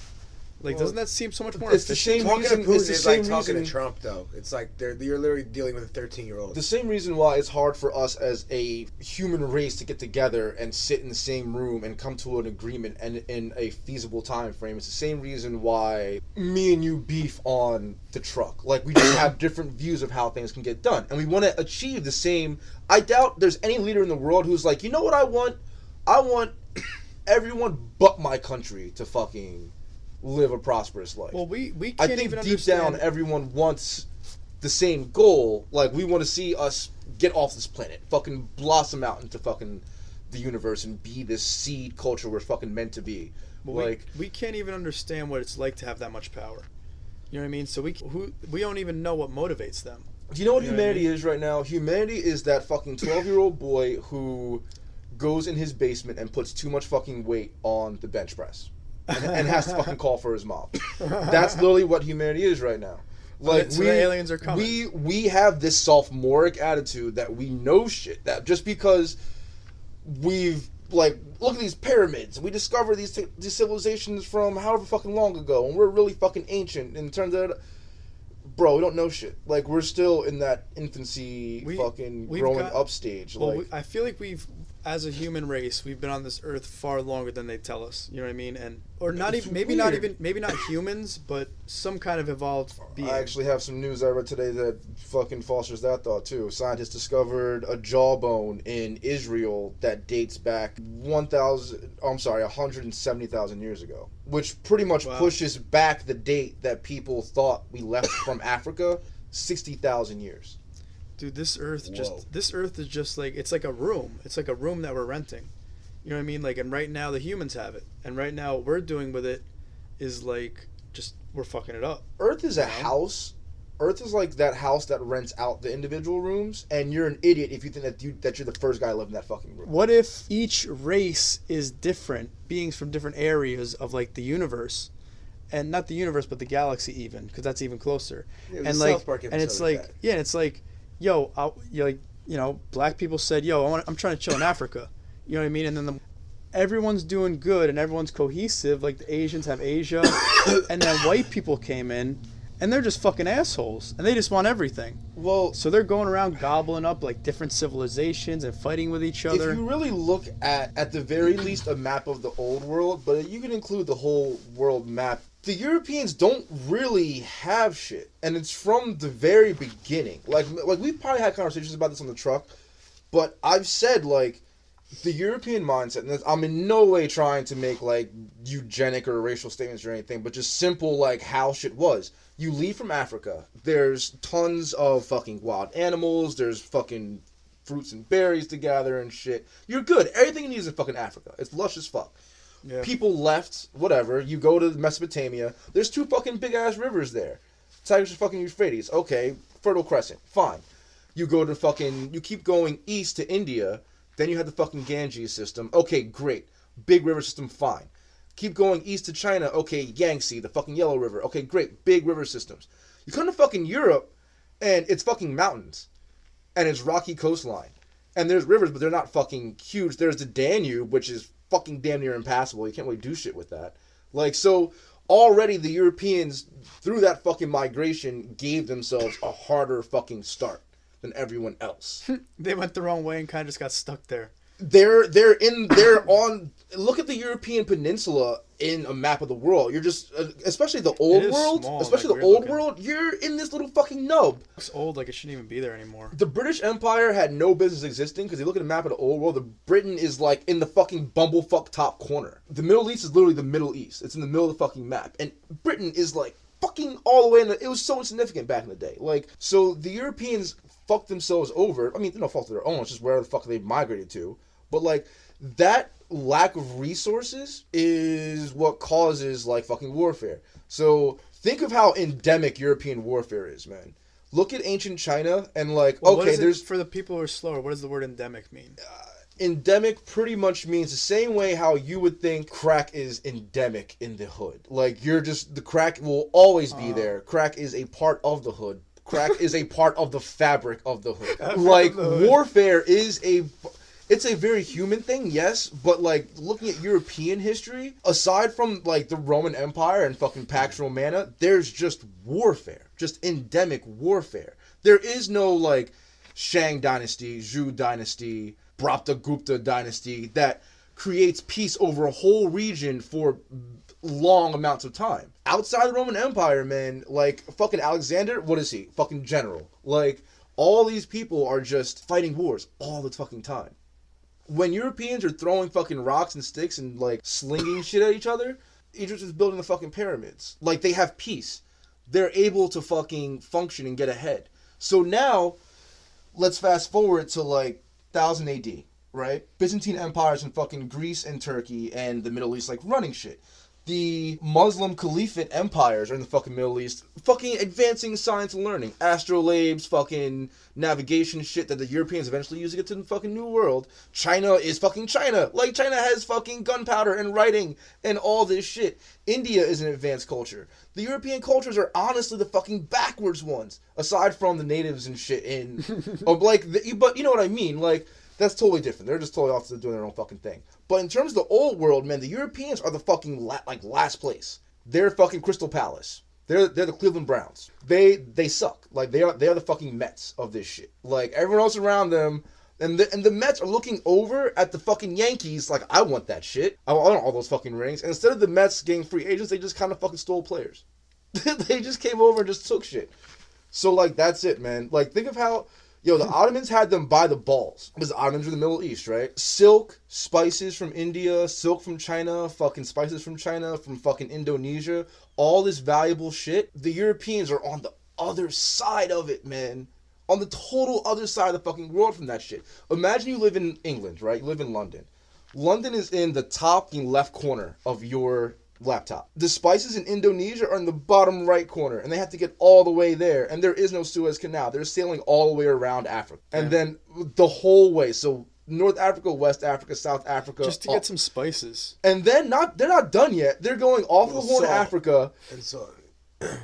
Like, doesn't that seem so much more It's the efficient? same Talking to reason. Putin It's the is like same talking reason. to Trump, though. It's like you're literally dealing with a 13-year-old. The same reason why it's hard for us as a human race to get together and sit in the same room and come to an agreement and in a feasible time frame. It's the same reason why me and you beef on the truck. Like, we just have different views of how things can get done. And we want to achieve the same. I doubt there's any leader in the world who's like, you know what I want? I want everyone but my country to fucking live a prosperous life. Well, we I can't think even deep understand. down everyone wants the same goal. Like, we want to see us get off this planet, fucking blossom out into fucking the universe and be this seed culture we're fucking meant to be. But Like, we can't even understand what it's like to have that much power. You know what I mean? So we don't even know what motivates them. do you know what You know what I humanity is right now? Humanity is that fucking 12-year-old boy who goes in his basement and puts too much fucking weight on the bench press. And has to fucking call for his mom. That's literally what humanity is right now. Like, So the aliens are coming. We have this sophomoric attitude that we know shit. That just because we've, like, look at these pyramids. We discovered these civilizations from however fucking long ago, and we're really fucking ancient. And it turns out, bro, we don't know shit. Like, we're still in that infancy We've growing got- up stage. Well, Like, I feel like as a human race, we've been on this earth far longer than they tell us. You know what I mean? Or not It's even, maybe not weird. humans, but some kind of evolved being. I actually have some news I read today that fucking fosters that thought too. Scientists discovered a jawbone in Israel that dates back 170,000 years ago, which pretty much Wow. pushes back the date that people thought we left from Africa 60,000 years. Dude, this earth Whoa. is just like, it's like a room. It's like a room that we're renting. You know what I mean? Like, and right now the humans have it, and right now what we're doing with it is like just we're fucking it up. Earth is a You know? house. Earth is like that house that rents out the individual rooms, and you're an idiot if you think that you're the first guy living in that fucking room. What if each race is different, beings from different areas of like the universe, and not the universe but the galaxy even, because that's even closer. Yeah, And the like, South Park and it's episode like, of that. yeah, and it's like, yo, black people said, yo, I'm trying to chill in Africa. You know what I mean? And then everyone's doing good and everyone's cohesive. Like the Asians have Asia, and then white people came in, and they're just fucking assholes, and they just want everything. Well, So they're going around gobbling up like different civilizations and fighting with each other. if you really look at the very least a map of the old world, but you can include the whole world map, the Europeans don't really have shit, and it's from the very beginning. Like we've probably had conversations about this on the truck, but I've said like the European mindset, and I'm in no way trying to make like eugenic or racial statements or anything, but just simple like how shit was. You leave from Africa, there's tons of fucking wild animals, there's fucking fruits and berries to gather and shit. You're good. Everything you need is in fucking Africa. It's lush as fuck. Yeah. People left, whatever. You go to Mesopotamia. There's 2 fucking big ass rivers there. Tigris and fucking Euphrates. Okay, Fertile Crescent. Fine. You go to fucking. You keep going east to India. Then you have the fucking Ganges system. Okay, great. Big river system. Fine. Keep going east to China. Okay, Yangtze, the fucking Yellow River. Okay, great. Big river systems. You come to fucking Europe, and it's fucking mountains. and it's rocky coastline. And there's rivers, but they're not fucking huge. There's the Danube, which is fucking damn near impassable. You can't really do shit with that. Like, so already the Europeans, through that fucking migration, gave themselves a harder fucking start than everyone else. They went the wrong way and kind of just got stuck there. They're on. Look at the European peninsula in a map of the world. You're just, especially the old world, small, especially like the old looking. world. You're in this little fucking nub. It's old, like it shouldn't even be there anymore. The British Empire had no business existing because you look at the map of the old world. The Britain is like in the fucking bumblefuck top corner. The Middle East is literally the Middle East. It's in the middle of the fucking map, and Britain is like fucking all the way in. It was so insignificant back in the day. Like, so the Europeans fucked themselves over. I mean, no fault of their own. It's just where the fuck they migrated to. But like that lack of resources is what causes like fucking warfare. So think of how endemic European warfare is, man. Look at ancient China and like, Well, okay, there's for the people who are slower. What does the word endemic mean? endemic pretty much means the same way how you would think crack is endemic in the hood. Like, you're just, the crack will always be there. Crack is a part of the hood. Crack is a part of the fabric of the hood. Like, warfare is it's a very human thing, yes, but like looking at European history, aside from like the Roman Empire and fucking Pax Romana, there's just warfare, just endemic warfare. There is no like Shang dynasty, Zhou dynasty, Brapta-Gupta dynasty that creates peace over a whole region for long amounts of time. Outside the Roman Empire, man, like fucking Alexander, what is he? Fucking general. Like, all these people are just fighting wars all the fucking time. When Europeans are throwing fucking rocks and sticks and like slinging shit at each other, Egypt is building the fucking pyramids. Like, they have peace. They're able to fucking function and get ahead. So now, let's fast forward to like 1000 AD, right? Byzantine empires in fucking Greece and Turkey and the Middle East like running shit. The Muslim Caliphate empires are in the fucking Middle East, fucking advancing science and learning. Astrolabes, fucking navigation shit that the Europeans eventually use to get to the fucking New World. China is fucking China. Like, China has fucking gunpowder and writing and all this shit. India is an advanced culture. The European cultures are honestly the fucking backwards ones, aside from the natives and shit in... but you know what I mean, like... That's totally different. They're just totally off to doing their own fucking thing. But in terms of the old world, man, the Europeans are the fucking last place. They're fucking Crystal Palace. They're the Cleveland Browns. They suck. Like, they are the fucking Mets of this shit. Like, everyone else around them, and the Mets are looking over at the fucking Yankees like, I want that shit. I want all those fucking rings. And instead of the Mets getting free agents, they just kind of fucking stole players. They just came over and just took shit. So, like, that's it, man. Like, think of how... Yo, the Ottomans had them by the balls. Because the Ottomans were the Middle East, right? Silk, spices from India, silk from China, fucking spices from China, from fucking Indonesia. All this valuable shit. The Europeans are on the other side of it, man. On the total other side of the fucking world from that shit. Imagine you live in England, right? You live in London. London is in the top left corner of your laptop. The spices in Indonesia are in the bottom right corner, and they have to get all the way there, and there is no Suez Canal. They're sailing all the way around Africa. And then the whole way, so North Africa, West Africa, South Africa. Just to get some spices. And then they're not done yet. They're going off the Horn of Africa, And so,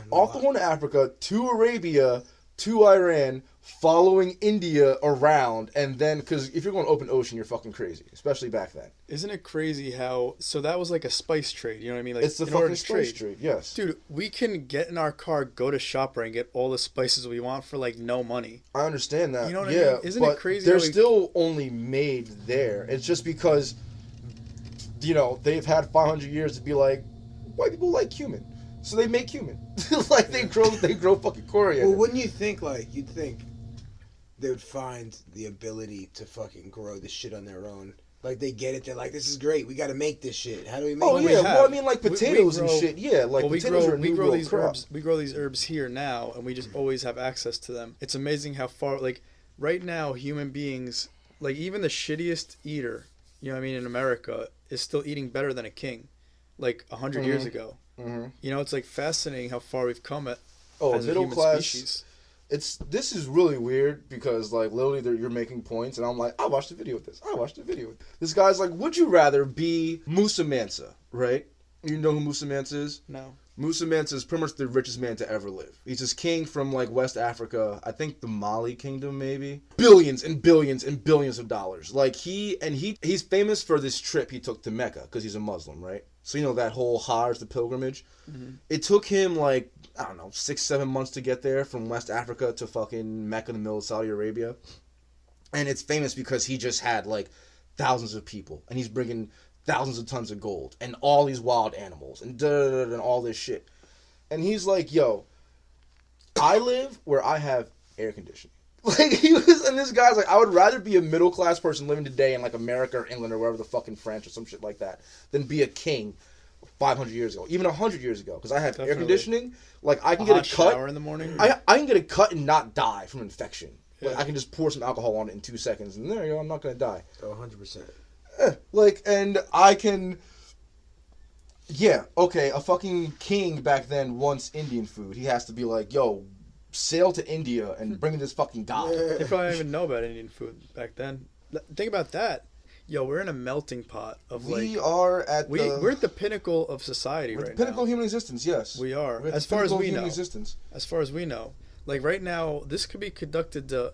off the Horn of Africa, to Arabia, to Iran, following India around, and then, because if you're going open ocean, you're fucking crazy, especially back then. Isn't it crazy how, so that was like a spice trade, you know what I mean? Like, It's the in order fucking to spice trade, yes. Dude, we can get in our car, go to ShopRite, and get all the spices we want for like no money. I understand that. You know what I yeah, mean? Isn't but it crazy they're how we- still only made there. It's just because, you know, they've had 500 years to be like, white people like cumin, so they make cumin. Like, they grow fucking coriander. well, wouldn't you think, like, you'd think they would find the ability to fucking grow this shit on their own? Like, they get it, they're like, this is great, we gotta make this shit. How do we make Oh it? we yeah, have. well, I mean, like We potatoes and grow- shit. Yeah, like Well, potatoes are a we new grow world these crop. herbs. We grow these herbs here now, and we just always have access to them. It's amazing how far, like, right now, human beings, like, even the shittiest eater, you know what I mean, in America, is still eating better than a king, like 100 years ago. Mm-hmm. You know, it's like fascinating how far we've come as a Middle human class. species. This is really weird because, like, literally you're making points, and I'm like, I watched a video with this. This guy's like, would you rather be Musa Mansa, right? You know who Musa Mansa is? No. Musa Mansa's pretty much the richest man to ever live. He's this king from like West Africa, I think the Mali kingdom maybe. Billions and billions and billions of dollars. Like he's famous for this trip he took to Mecca because he's a Muslim, right? So you know that whole Hajj, the pilgrimage. Mm-hmm. It took him like, I don't know, 6-7 months to get there from West Africa to fucking Mecca in the middle of Saudi Arabia. And it's famous because he just had like thousands of people and he's bringing thousands of tons of gold and all these wild animals and and all this shit. And he's like, yo, I live where I have air conditioning. Like, and this guy's like, I would rather be a middle class person living today in like America or England or wherever the fucking France or some shit like that than be a king 500 years ago, even 100 years ago, because I have air conditioning. Like, I can get a cut. Shower in the morning. I can get a cut and not die from infection. Yeah. Like, I can just pour some alcohol on it in 2 seconds and there you go, I'm not going to die. Oh, 100%. Like, and I can... Yeah, okay, a fucking king back then wants Indian food. He has to be like, yo, sail to India and bring me this fucking guy. They probably don't even know about Indian food back then. Think about that. Yo, we're in a melting pot of we're at the pinnacle of society right now. The pinnacle of human existence, yes. We are. As far as we know. As far as we know. Like right now, this could be conducted to,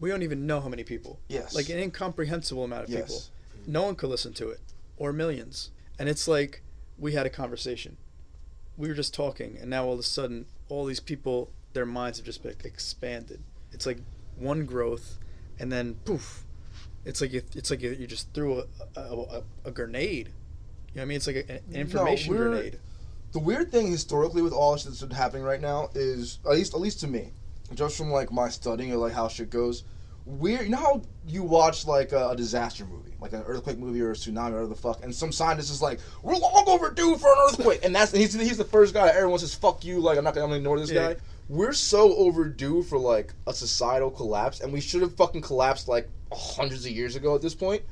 we don't even know how many people. Yes. Like an incomprehensible amount of people. No one could listen to it. Or millions. And it's like, we had a conversation. We were just talking, and now all of a sudden, all these people, their minds have just been expanded. It's like one growth, and then poof. It's like you just threw a grenade. You know what I mean? It's like an information grenade. The weird thing historically with all this that's happening right now is, at least to me, just from like my studying of like how shit goes, weird. You know how you watch like a disaster movie, like an earthquake movie or a tsunami or whatever the fuck, and some scientist is like, we're long overdue for an earthquake, and he's the first guy that everyone says fuck you, like I'm gonna ignore this guy. We're so overdue for like a societal collapse, and we should have fucking collapsed like hundreds of years ago at this point.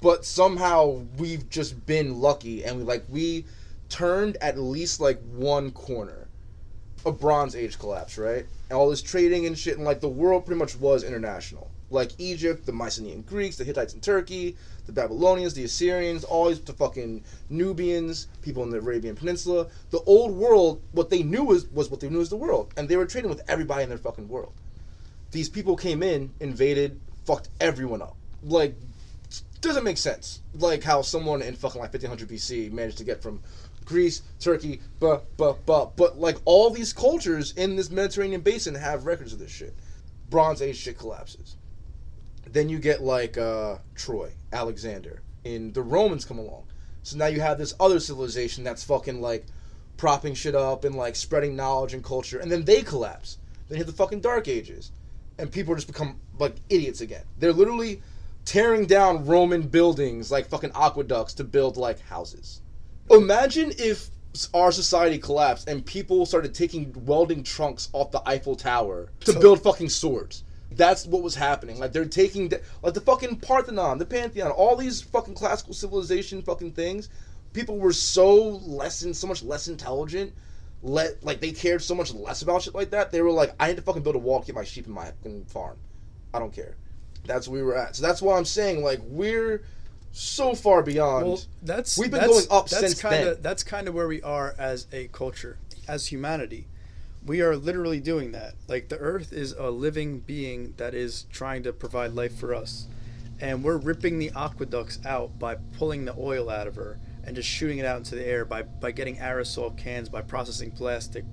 But somehow we've just been lucky, and we turned at least like one corner. A Bronze Age collapse, right? And all this trading and shit, and like the world pretty much was international. Like Egypt, the Mycenaean Greeks, the Hittites in Turkey, the Babylonians, the Assyrians, all these fucking Nubians, people in the Arabian Peninsula. The old world, what they knew was what they knew as the world. And they were trading with everybody in their fucking world. These people came in, invaded, fucked everyone up. Like, doesn't make sense. Like how someone in fucking like 1500 BC managed to get from Greece, Turkey, but like all these cultures in this Mediterranean basin have records of this shit. Bronze Age shit collapses. Then you get like Troy, Alexander, and the Romans come along. So now you have this other civilization that's fucking like propping shit up and like spreading knowledge and culture, and then they collapse. Then you have the fucking Dark Ages, and people just become like idiots again. They're literally tearing down Roman buildings like fucking aqueducts to build like houses. Imagine if our society collapsed and people started taking welding trunks off the Eiffel Tower to build fucking swords. That's what was happening. Like, they're taking, like, the fucking Parthenon, the Pantheon, all these fucking classical civilization fucking things. People were so much less intelligent. Like, they cared so much less about shit like that. They were like, I need to fucking build a wall to keep my sheep in my fucking farm. I don't care. That's where we were at. So that's why I'm saying, like, we're so far beyond. Well, we've been going up since then. That's kind of where we are as a culture, as humanity. We are literally doing that. Like, the earth is a living being that is trying to provide life for us. And we're ripping the aqueducts out by pulling the oil out of her and just shooting it out into the air by getting aerosol cans, by processing plastic,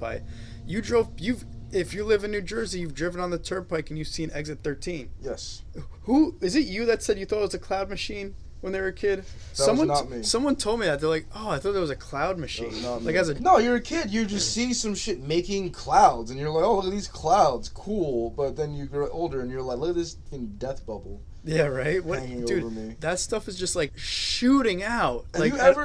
if you live in New Jersey, you've driven on the turnpike and you've seen Exit 13. Yes. Who is it? You that said you thought it was a cloud machine when they were a kid? That was not me. Someone told me that. They're like, oh, I thought it was a cloud machine. That was not me. No, you're a kid. You just see some shit making clouds, and you're like, oh, look at these clouds, cool. But then you grow older, and you're like, look at this fucking death bubble. Yeah, right. Hanging over me. That stuff is just like shooting out. Have you ever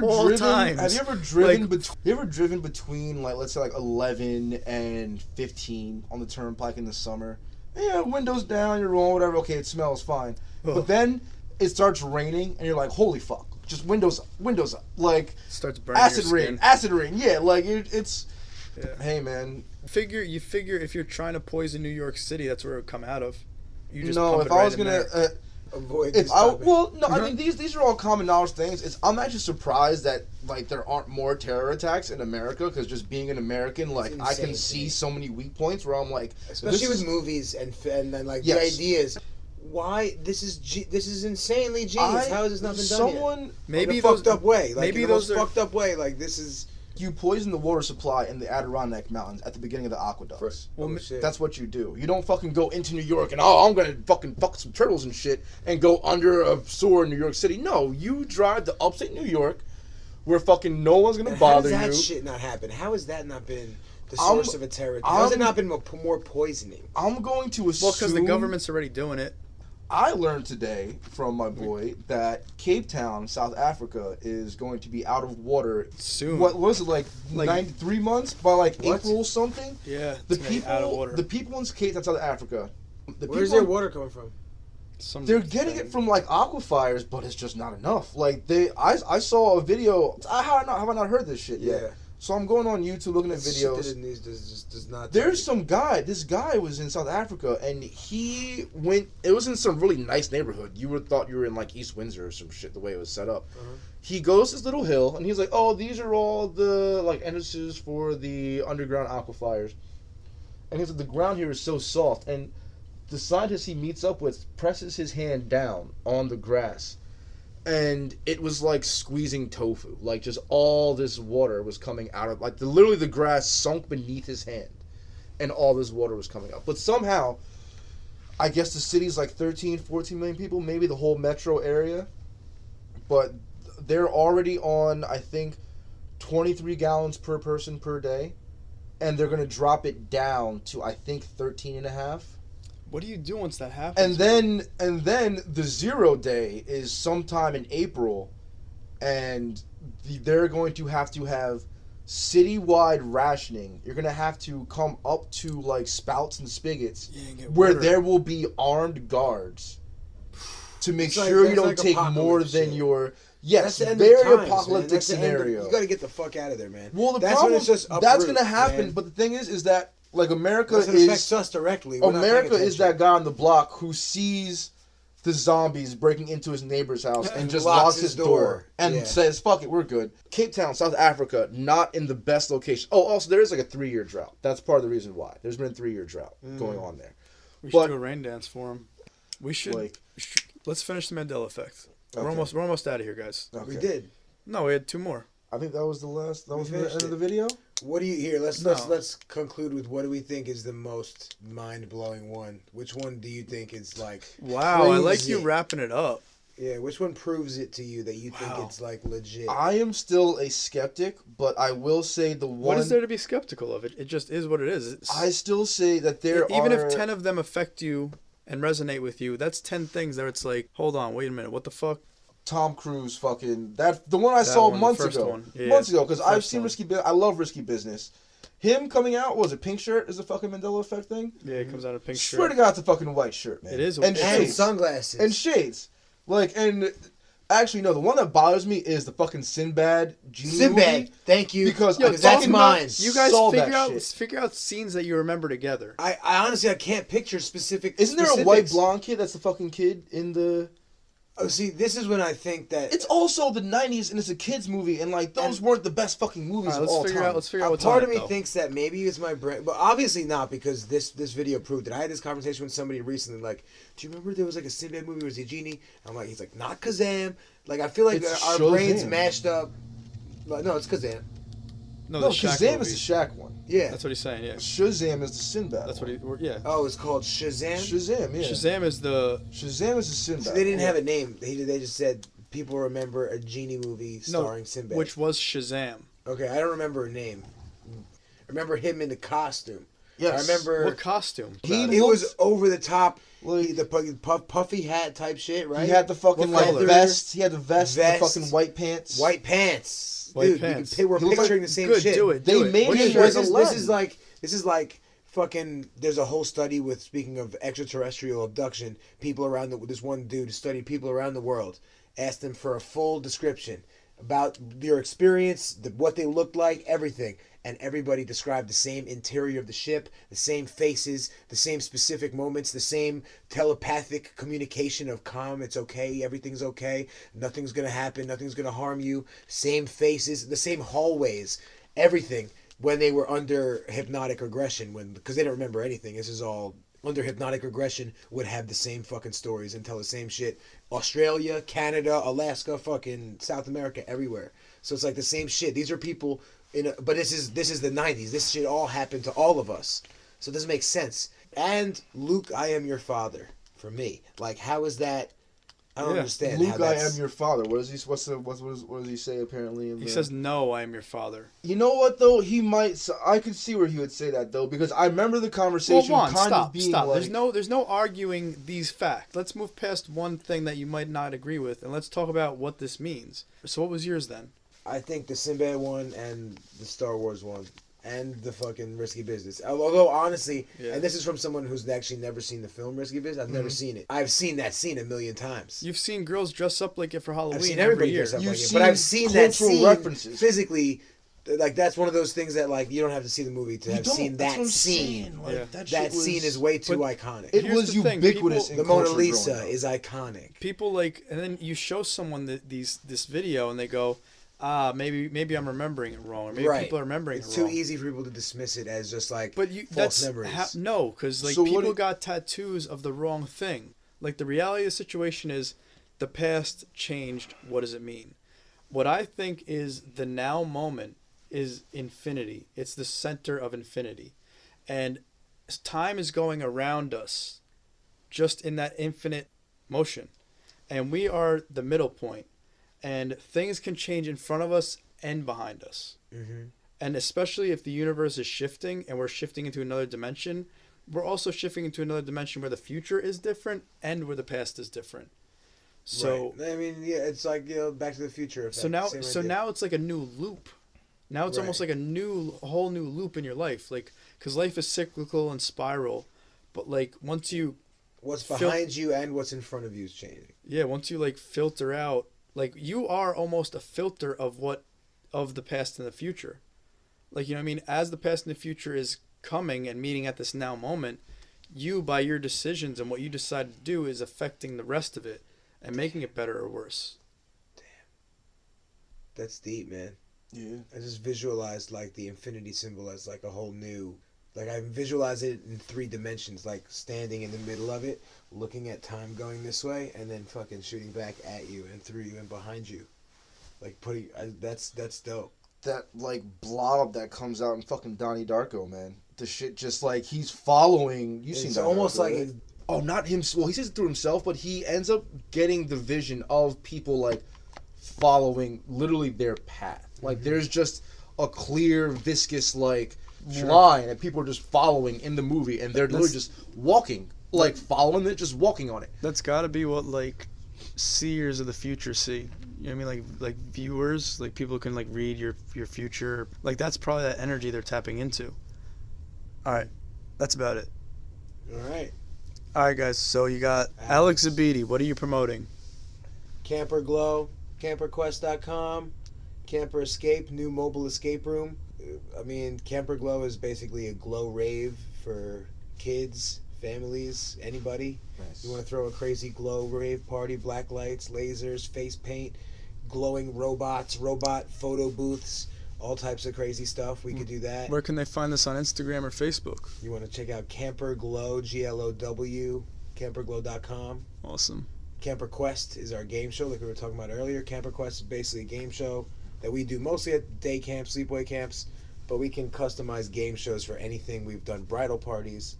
driven between like, let's say, like 11 and 15 on the turnpike in the summer? Yeah, windows down, you're rolling, whatever. Okay, it smells fine. Oh. But then it starts raining, and you're like, holy fuck! Just windows up. Like, starts burning acid rain. Yeah, like it's. Yeah. Hey, man. You figure if you're trying to poison New York City, that's where it would come out of. You just if avoid If this I topic. well, no, I mean these are all common knowledge things. I'm actually surprised that like there aren't more terror attacks in America because just being an American, like I insane can to see me. so many weak points where I'm like, Especially this with is- movies and then like Yes. the ideas. Why this is insanely genius? How has this not been done yet? someone Maybe in a those fucked up way. Like maybe in the those most are fucked up way. Like this is. you poison the water supply in the Adirondack Mountains at the beginning of the aqueducts. Well, Shit. That's what you do. You don't fucking go into New York and I'm gonna fucking fuck some turtles and shit and go under a sewer in New York City. No, you drive to upstate New York where fucking no one's gonna And how bother does that you. shit not happen? How has that not been the I'm- source of a terror? How has it I'm- not been more poisoning? I'm going to assume. well, because the government's already doing it. I learned today from my boy that Cape Town, South Africa, is going to be out of water Soon. What was it like? Like- 93 months by like What? April something. Yeah, The it's gonna be out of people, water. the people in Cape Town, South Africa, Where's their water coming from? they're getting it from like aquifers, but it's just not enough. Like I saw a video. Have I not heard this shit yet? Yeah. So I'm going on YouTube looking at Shit that videos. it needs does not. There's some guy. This guy was in South Africa, and he went. It was in some really nice neighborhood. You would thought you were in like East Windsor or some shit. The way it was set up. He goes this little hill, and he's like, "Oh, these are all the like entrances for the underground aquifers." And he's like, "The ground here is so soft." And the scientist he meets up with presses his hand down on the grass. And it was like squeezing tofu. Like just all this water was coming out of literally the grass sunk beneath his hand. And all this water was coming out. But somehow, I guess the city's like 13, 14 million people, maybe the whole metro area. But they're already on, I think, 23 gallons per person per day. And they're going to drop it down to, I think, 13 and a half. What do you do once that happens? And then the 0 day is sometime in April, and they're going to have citywide rationing. You're gonna have to come up to like spouts and spigots Yeah, and get where water. there will be armed guards to make It's like- sure you that's don't like take more apocalypse than shit. your. That's Yes, the end very of times, man. apocalyptic That's the end of- scenario. You got to get the fuck out of there, man. Well, the that's problem when it's just that's uproot, gonna happen. man. But the thing is that like America It affects is us directly. We're not paying America is attention. that guy on the block who sees the zombies breaking into his neighbor's house and just locks his door and Yeah. says, "Fuck it, we're good." Cape Town, South Africa, not in the best location. Oh, also there is like a 3-year drought. That's part of the reason why. There's been a 3-year drought going on there. we should but- do a rain dance for him. We should. Like- Let's finish the Mandela effect. Okay. We're almost out of here, guys. Okay. We did. No, we had 2 more. I think that was the last. That We was the finished end of it. the video. What do you hear? Let's No. conclude with what do we think is the most mind blowing one? Which one do you think is like? Wow, I like Crazy. you wrapping it up. Yeah, which one proves it to you that you think Wow. it's like legit? I am still a skeptic, but I will say the one. What is there to be skeptical of? It just is what it is. I still say that there Even are. if 10 of them affect you and resonate with you, that's 10 things that it's like, hold on, wait a minute, what the fuck? Tom Cruise fucking the one I That saw one, the months first ago. one. Yeah, Months ago, because the I've first seen one. Risky Business. I love Risky Business. Him coming out, was it pink shirt? Is the fucking Mandela effect thing? Yeah, it comes out of pink Swear shirt. to God, it's a fucking white shirt, man. It is a- and and and shades sunglasses. and shades. Like and actually no, the one that bothers me is the fucking Sinbad genie Sinbad, movie. thank you. Because Yo, I that's fucking mine. You guys saw figure that shit. figure out scenes that you remember together. I honestly I can't picture specific. Isn't there a specifics. white blonde kid that's the fucking kid in the? Oh, see, this is when I think that It's also the '90s and it's a kids movie and like those And- weren't the best fucking movies All right, of all let's figure time. out. Let's figure out a what's part on of me it, though. thinks that maybe it's my brain, but obviously not because this video proved it. I had this conversation with somebody recently, like, do you remember there was like a Sinbad movie where it was a genie? I'm like, he's like, not Kazam. Like, I feel like It's our Shazam. brains mashed up. Like, no, it's Kazam. No, No, the Shaq Shazam movie. is the Shaq one. Yeah. That's what he's saying. Yeah, Shazam is the Sinbad. that's what one. he. Yeah. Oh, it's called Shazam. Shazam, yeah. Shazam is the Shazam is the Sinbad. So they didn't have a name. They just said people remember a genie movie starring Sinbad. which was Shazam. Okay, I don't remember a name. I remember him in the costume. Yes. I remember What costume? He it was looked- over the top, Like- the puffy hat type shit, right? He had the fucking What like color? vest. He had the vest, Vest. the fucking white pants. white pants. White Dude, pants. we're He looked picturing like- the same Good, shit. do it. They do it. made What him is like yours? a This is like fucking. There's a whole study with speaking of extraterrestrial abduction. People around this one dude studied people around the world. Asked them for a full description. about your experience, what they looked like, everything. And everybody described the same interior of the ship, the same faces, the same specific moments, the same telepathic communication of calm, it's okay, everything's okay, nothing's going to happen, nothing's going to harm you, same faces, the same hallways, everything when they were under hypnotic regression, because they don't remember anything. This is all under hypnotic regression, would have the same fucking stories and tell the same shit. Australia, Canada, Alaska, fucking South America, everywhere. So it's like the same shit. These are people but this is the 90s. This shit all happened to all of us. So it doesn't make sense. And Luke, I am your father. For me, like, how is that? I don't understand. Luke, I am your father. What does he? What does he say? Apparently, He says, "No, I am your father." You know what though? He might. I could see where he would say that though, because I remember the conversation Well, Juan, kind stop, of being stop. like, There's no arguing these facts. Let's move past one thing that you might not agree with, and let's talk about what this means. So, what was yours then? I think the Sinbad one and the Star Wars one and the fucking Risky Business. Although, honestly, and this is from someone who's actually never seen the film Risky Business. I've never seen it. I've seen that scene a million times. You've seen girls dress up like it for Halloween. I've seen every everybody year. dress up You've like it. seen But I've seen that cultural scene references. physically. Like, that's one of those things that, like, you don't have to see the movie to have seen that's that what I'm scene. saying. Like, That shit was- scene is way too iconic. It Here's was the thing, ubiquitous. people- The in Mona culture Lisa growing up. is iconic. People like, and then you show someone this video, and they go, maybe I'm remembering it wrong, or maybe Right. people are remembering It's it too wrong. easy for people to dismiss it as just like But false memories. No, because like So what people it- got tattoos of the wrong thing. Like, the reality of the situation is, the past changed. What does it mean? What I think is the now moment is infinity. It's the center of infinity, and time is going around us, just in that infinite motion, and we are the middle point, and things can change in front of us and behind us. Mm-hmm. And especially if the universe is shifting and we're shifting into another dimension, we're also shifting into another dimension where the future is different and where the past is different. So right. I mean, yeah, it's like, Back to the Future. Effect. so now Same idea. now it's like a new loop. Now it's almost like a whole new loop in your life, like, because life is cyclical and spiral, but like once you what's behind you and what's in front of you is changing. once you like filter out, like, you are almost a filter of the past and the future. Like, you know what I mean? As the past and the future is coming and meeting at this now moment, you, by your decisions and what you decide to do, is affecting the rest of it and making it better or worse. That's deep, man. Yeah. I just visualized like the infinity symbol as like a whole new, like, I visualize it in 3 dimensions, like standing in the middle of it, looking at time going this way, and then fucking shooting back at you and through you and behind you, like that's dope. That like blob that comes out in fucking Donnie Darko, man. The shit just like he's following. You've seen It's Donnie almost Darko, like right? Oh, not him. Well, he says it through himself, but he ends up getting the vision of people like following literally their path. Like there's just a clear, viscous like line that people are just following in the movie, and they're literally just walking, like following it, just walking on it. That's got to be what like seers of the future see. You know what I mean? Like viewers, like people can like read your future. Like that's probably that energy they're tapping into. All right, that's about it. All right, guys. So you got Alex Zebede. What are you promoting? Camper Glow, camperquest.com, Camper Escape, new mobile escape room. I mean, Camper Glow is basically a glow rave for kids, families, anybody. Nice. You want to throw a crazy glow rave party, black lights, lasers, face paint, glowing robots, robot photo booths, all types of crazy stuff. We could do that. Where can they find this on Instagram or Facebook? You want to check out Camper Glow, GLOW, camperglow.com. Awesome. Camper Quest is our game show, like we were talking about earlier. Camper Quest is basically a game show that we do mostly at day camps, sleepaway camps, but we can customize game shows for anything. We've done bridal parties,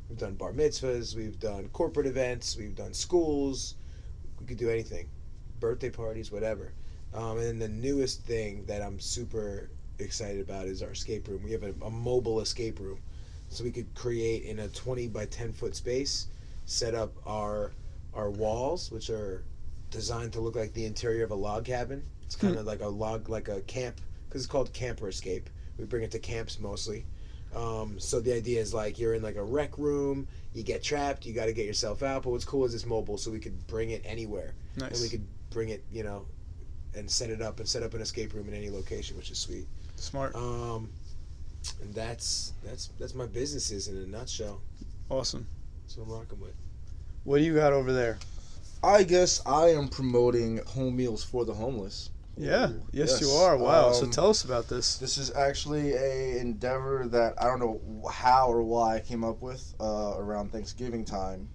we've done bar mitzvahs, we've done corporate events, we've done schools. We could do anything, birthday parties, whatever. And then the newest thing that I'm super excited about is our escape room. We have a mobile escape room, so we could create in a 20 by 10 foot space, set up our walls, which are designed to look like the interior of a log cabin. It's kind of like a log, like a camp, because it's called Camper Escape. We bring it to camps mostly. So the idea is like you're in like a rec room, you get trapped, you got to get yourself out. But what's cool is it's mobile, so we could bring it anywhere. Nice. And we could bring it, and set up an escape room in any location, which is sweet. Smart. And that's my businesses in a nutshell. Awesome. That's what I'm rocking with. What do you got over there? I guess I am promoting home meals for the homeless. Yeah. Ooh, yes, you are. Wow. So Um, tell us about this. This is actually a endeavor that I don't know how or why I came up with around Thanksgiving time.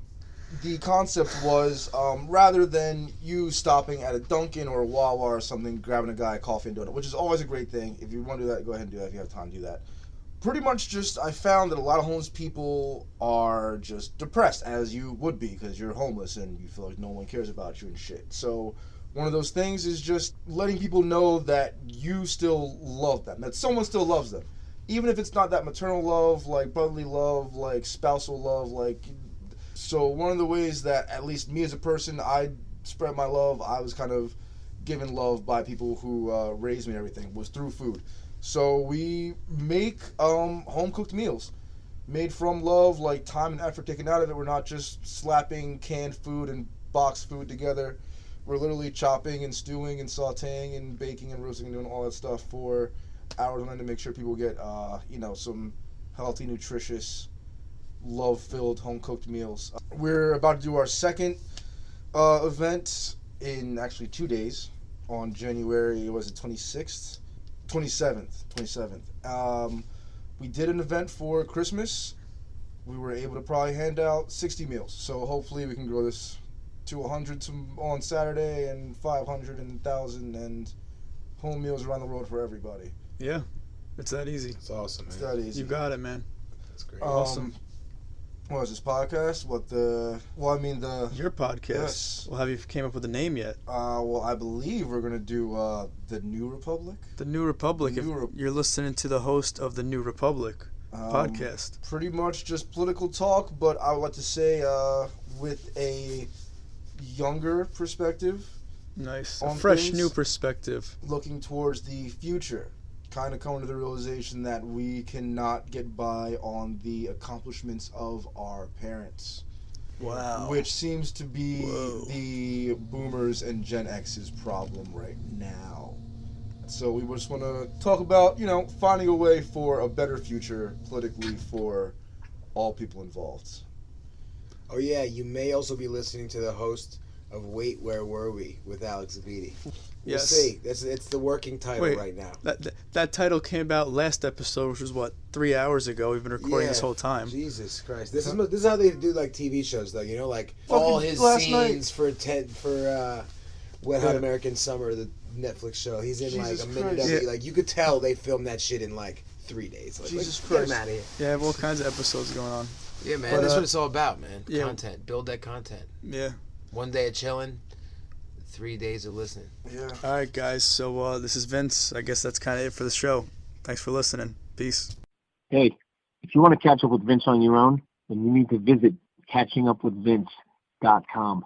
The concept was rather than you stopping at a Dunkin' or a Wawa or something, grabbing a guy a coffee and donut, which is always a great thing. If you want to do that, go ahead and do that. If you have time, do that. Pretty much just I found that a lot of homeless people are just depressed, as you would be because you're homeless and you feel like no one cares about you and shit. So one of those things is just letting people know that you still love them, that someone still loves them. Even if it's not that maternal love, like brotherly love, like spousal love, like... So one of the ways that, at least me as a person, I spread my love, I was kind of given love by people who raised me and everything, was through food. So we make home-cooked meals made from love, like time and effort taken out of it. We're not just slapping canned food and boxed food together. We're literally chopping and stewing and sauteing and baking and roasting and doing all that stuff for hours on end to make sure people get, some healthy, nutritious, love-filled, home-cooked meals. We're about to do our second event in actually 2 days on January, 26th? 27th. We did an event for Christmas. We were able to probably hand out 60 meals. So hopefully we can grow this to 100 on Saturday and 500 and 1,000 and home meals around the world for everybody. Yeah. It's that easy. It's awesome, man. It's that easy. You got it, man. That's great. Awesome. What was this podcast? Your podcast. Yes. Well, have you came up with a name yet? Well, I believe we're going to do The New Republic. The New Republic. You're listening to the host of The New Republic podcast. Pretty much just political talk, but I would like to say with a younger perspective. Nice. A fresh, things, new perspective. Looking towards the future. Kind of coming to the realization that we cannot get by on the accomplishments of our parents. Wow. Which seems to be the boomers and Gen X's problem right now. So we just want to talk about, finding a way for a better future politically for all people involved. Oh yeah, you may also be listening to the host of Wait, Where Were We with Alex Zebede. We'll Yes. see. It's the working title right now. That title came out last episode, which was 3 hours ago. We've been recording this whole time. Jesus Christ, this is how they do like TV shows though. Like all his scenes for Wet Hot American Summer, the Netflix show. He's in Jesus like a minute Christ. of it. Like you could tell they filmed that shit in like 3 days. Like, Jesus get Christ. him out of here. Yeah, I have all kinds of episodes going on. Yeah, man. But, That's what it's all about, man. yeah. Content. Build that content. Yeah. 1 day of chilling, 3 days of listening. Yeah. All right, guys. So this is Vince. I guess that's kind of it for the show. Thanks for listening. Peace. Hey, if you want to catch up with Vince on your own, then you need to visit catchingupwithvince.com.